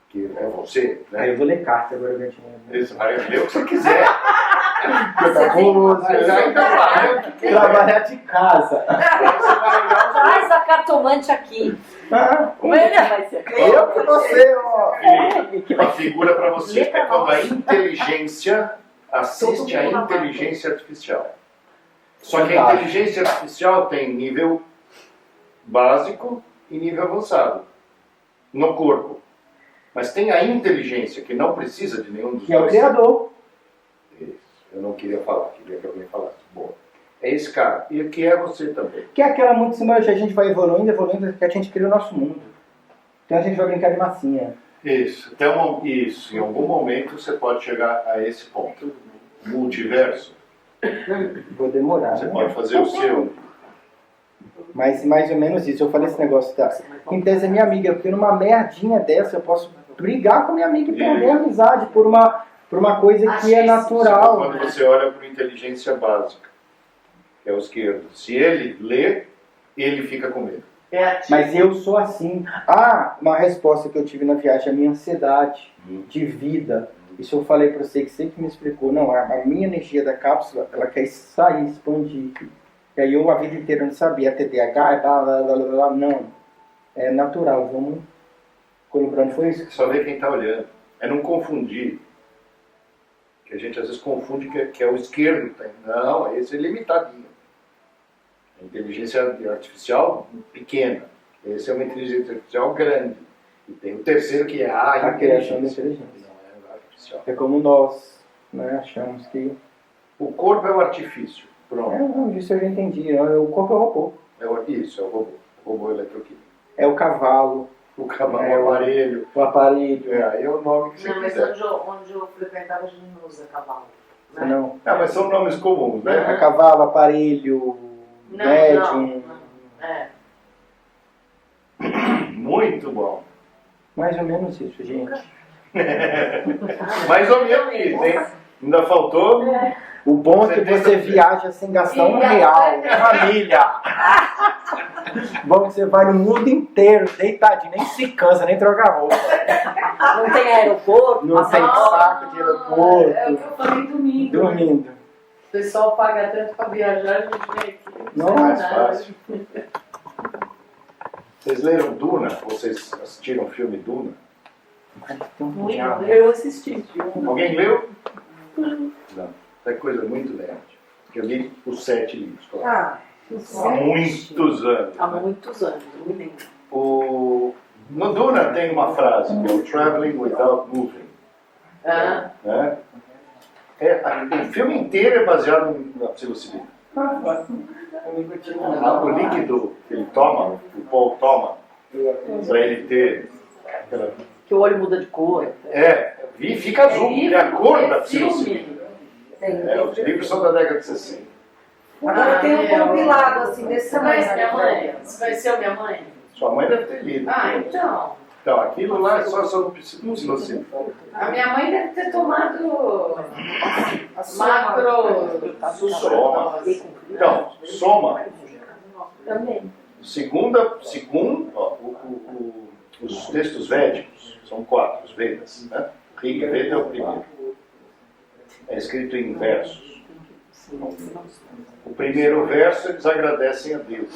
[SPEAKER 1] que é você, né?
[SPEAKER 5] Aí eu vou ler carta agora, Gatinho.
[SPEAKER 1] Isso, aí lê o que você quiser.
[SPEAKER 5] Mas ainda vai. Trabalhar de casa.
[SPEAKER 2] Traz a cartomante aqui.
[SPEAKER 5] Como é que vai ser? Eu que você, ó.
[SPEAKER 1] Uma figura para você é quando a inteligência assiste à inteligência artificial. Só que a inteligência artificial tem nível básico e nível avançado no corpo. Mas tem a inteligência que não precisa de nenhum dos dois.
[SPEAKER 5] Que é o criador.
[SPEAKER 1] Isso. Eu não queria falar, queria que alguém falasse. Boa. É esse cara. E que é você também.
[SPEAKER 5] Que é aquela muito simbólica, a gente vai evoluindo, que a gente cria o nosso mundo. Então a gente vai brincar de massinha.
[SPEAKER 1] Isso. Isso. Em algum momento você pode chegar a esse ponto. Multiverso.
[SPEAKER 5] Vou demorar.
[SPEAKER 1] Você
[SPEAKER 5] né?
[SPEAKER 1] pode fazer o seu.
[SPEAKER 5] Mas mais ou menos isso. Eu falei esse negócio da... Em tese é minha amiga, porque numa merdinha dessa eu posso brigar com minha amiga e perder a amizade por uma coisa que é natural.
[SPEAKER 1] Quando você olha para a inteligência básica, que é o esquerdo, se ele lê, ele fica com medo.
[SPEAKER 5] Mas eu sou assim. Uma resposta que eu tive na viagem, a minha ansiedade de vida. Isso eu falei para você que me explicou. Não, a minha energia da cápsula, ela quer sair, expandir. E aí eu a vida inteira não sabia, TDAH, não. É natural, vamos colaborando. Foi isso.
[SPEAKER 1] Só ver quem está olhando. É não confundir. Que a gente às vezes confunde que é o esquerdo. Não, esse é limitadinho. A inteligência artificial pequena. Esse é uma inteligência artificial grande. E tem o terceiro que é a
[SPEAKER 5] criação da
[SPEAKER 1] inteligência.
[SPEAKER 5] inteligência.
[SPEAKER 1] Não é artificial.
[SPEAKER 5] É como nós, né, achamos que...
[SPEAKER 1] O corpo é o artifício. Pronto.
[SPEAKER 5] Não, isso eu já entendi. O corpo é o robô.
[SPEAKER 1] Isso, é o robô. O robô eletroquímico.
[SPEAKER 5] É o cavalo.
[SPEAKER 1] O cavalo, o aparelho.
[SPEAKER 5] O aparelho.
[SPEAKER 1] Aí é o nome que você
[SPEAKER 4] Não, mas
[SPEAKER 1] quiser.
[SPEAKER 4] onde eu frequentava a gente não usa cavalo. Né?
[SPEAKER 5] Não.
[SPEAKER 1] Mas são nomes comuns, né?
[SPEAKER 5] Cavalo, aparelho, médium.
[SPEAKER 4] Não. É.
[SPEAKER 1] Muito bom.
[SPEAKER 5] Mais ou menos isso, gente.
[SPEAKER 1] Mais ou menos isso, hein? Ainda faltou?
[SPEAKER 5] O bom é que você viaja sem gastar um real, uma milha. Bom que você vai no mundo inteiro, deitadinho, nem se cansa, nem troca roupa.
[SPEAKER 2] Não tem aeroporto,
[SPEAKER 5] Não tem saco de
[SPEAKER 4] É o
[SPEAKER 5] aeroporto.
[SPEAKER 4] que eu falei domingo.
[SPEAKER 5] Dormindo.
[SPEAKER 4] O pessoal paga tanto pra viajar, a gente vem aqui.
[SPEAKER 5] Não,
[SPEAKER 1] Mais
[SPEAKER 4] nada.
[SPEAKER 1] fácil. Vocês leram Duna? Vocês assistiram o filme Duna?
[SPEAKER 6] Eu assisti.
[SPEAKER 1] Alguém leu? Não. É coisa muito leve. Eu li os 7 livros, claro. Há muitos anos.
[SPEAKER 2] Há
[SPEAKER 1] né?
[SPEAKER 2] muitos anos, eu me lembro.
[SPEAKER 1] No Duna tem uma frase, que é o Traveling Without Moving.
[SPEAKER 4] Ah,
[SPEAKER 1] Né? O filme inteiro é baseado na psilocibina. O líquido que ele toma, o Paul toma, para ele ter aquela...
[SPEAKER 2] Que o olho muda de cor.
[SPEAKER 1] E fica azul, é a cor da psilocibina.
[SPEAKER 4] filme.
[SPEAKER 1] Os livros são da década de 60.
[SPEAKER 6] Agora tem um compilado assim desse
[SPEAKER 4] Você vai ser
[SPEAKER 6] tamanho.
[SPEAKER 4] minha mãe? Você vai ser minha mãe?
[SPEAKER 1] Sua mãe deve ter lido.
[SPEAKER 4] Ah, então.
[SPEAKER 1] Então, aquilo lá é só sobre psilocibina.
[SPEAKER 4] A minha mãe deve ter tomado macro.
[SPEAKER 1] Soma. Então, soma.
[SPEAKER 3] Também.
[SPEAKER 1] Segundo os textos védicos, são 4, os Vedas. Né? Rig Veda é o primeiro. É escrito em versos. O primeiro verso eles agradecem a Deus.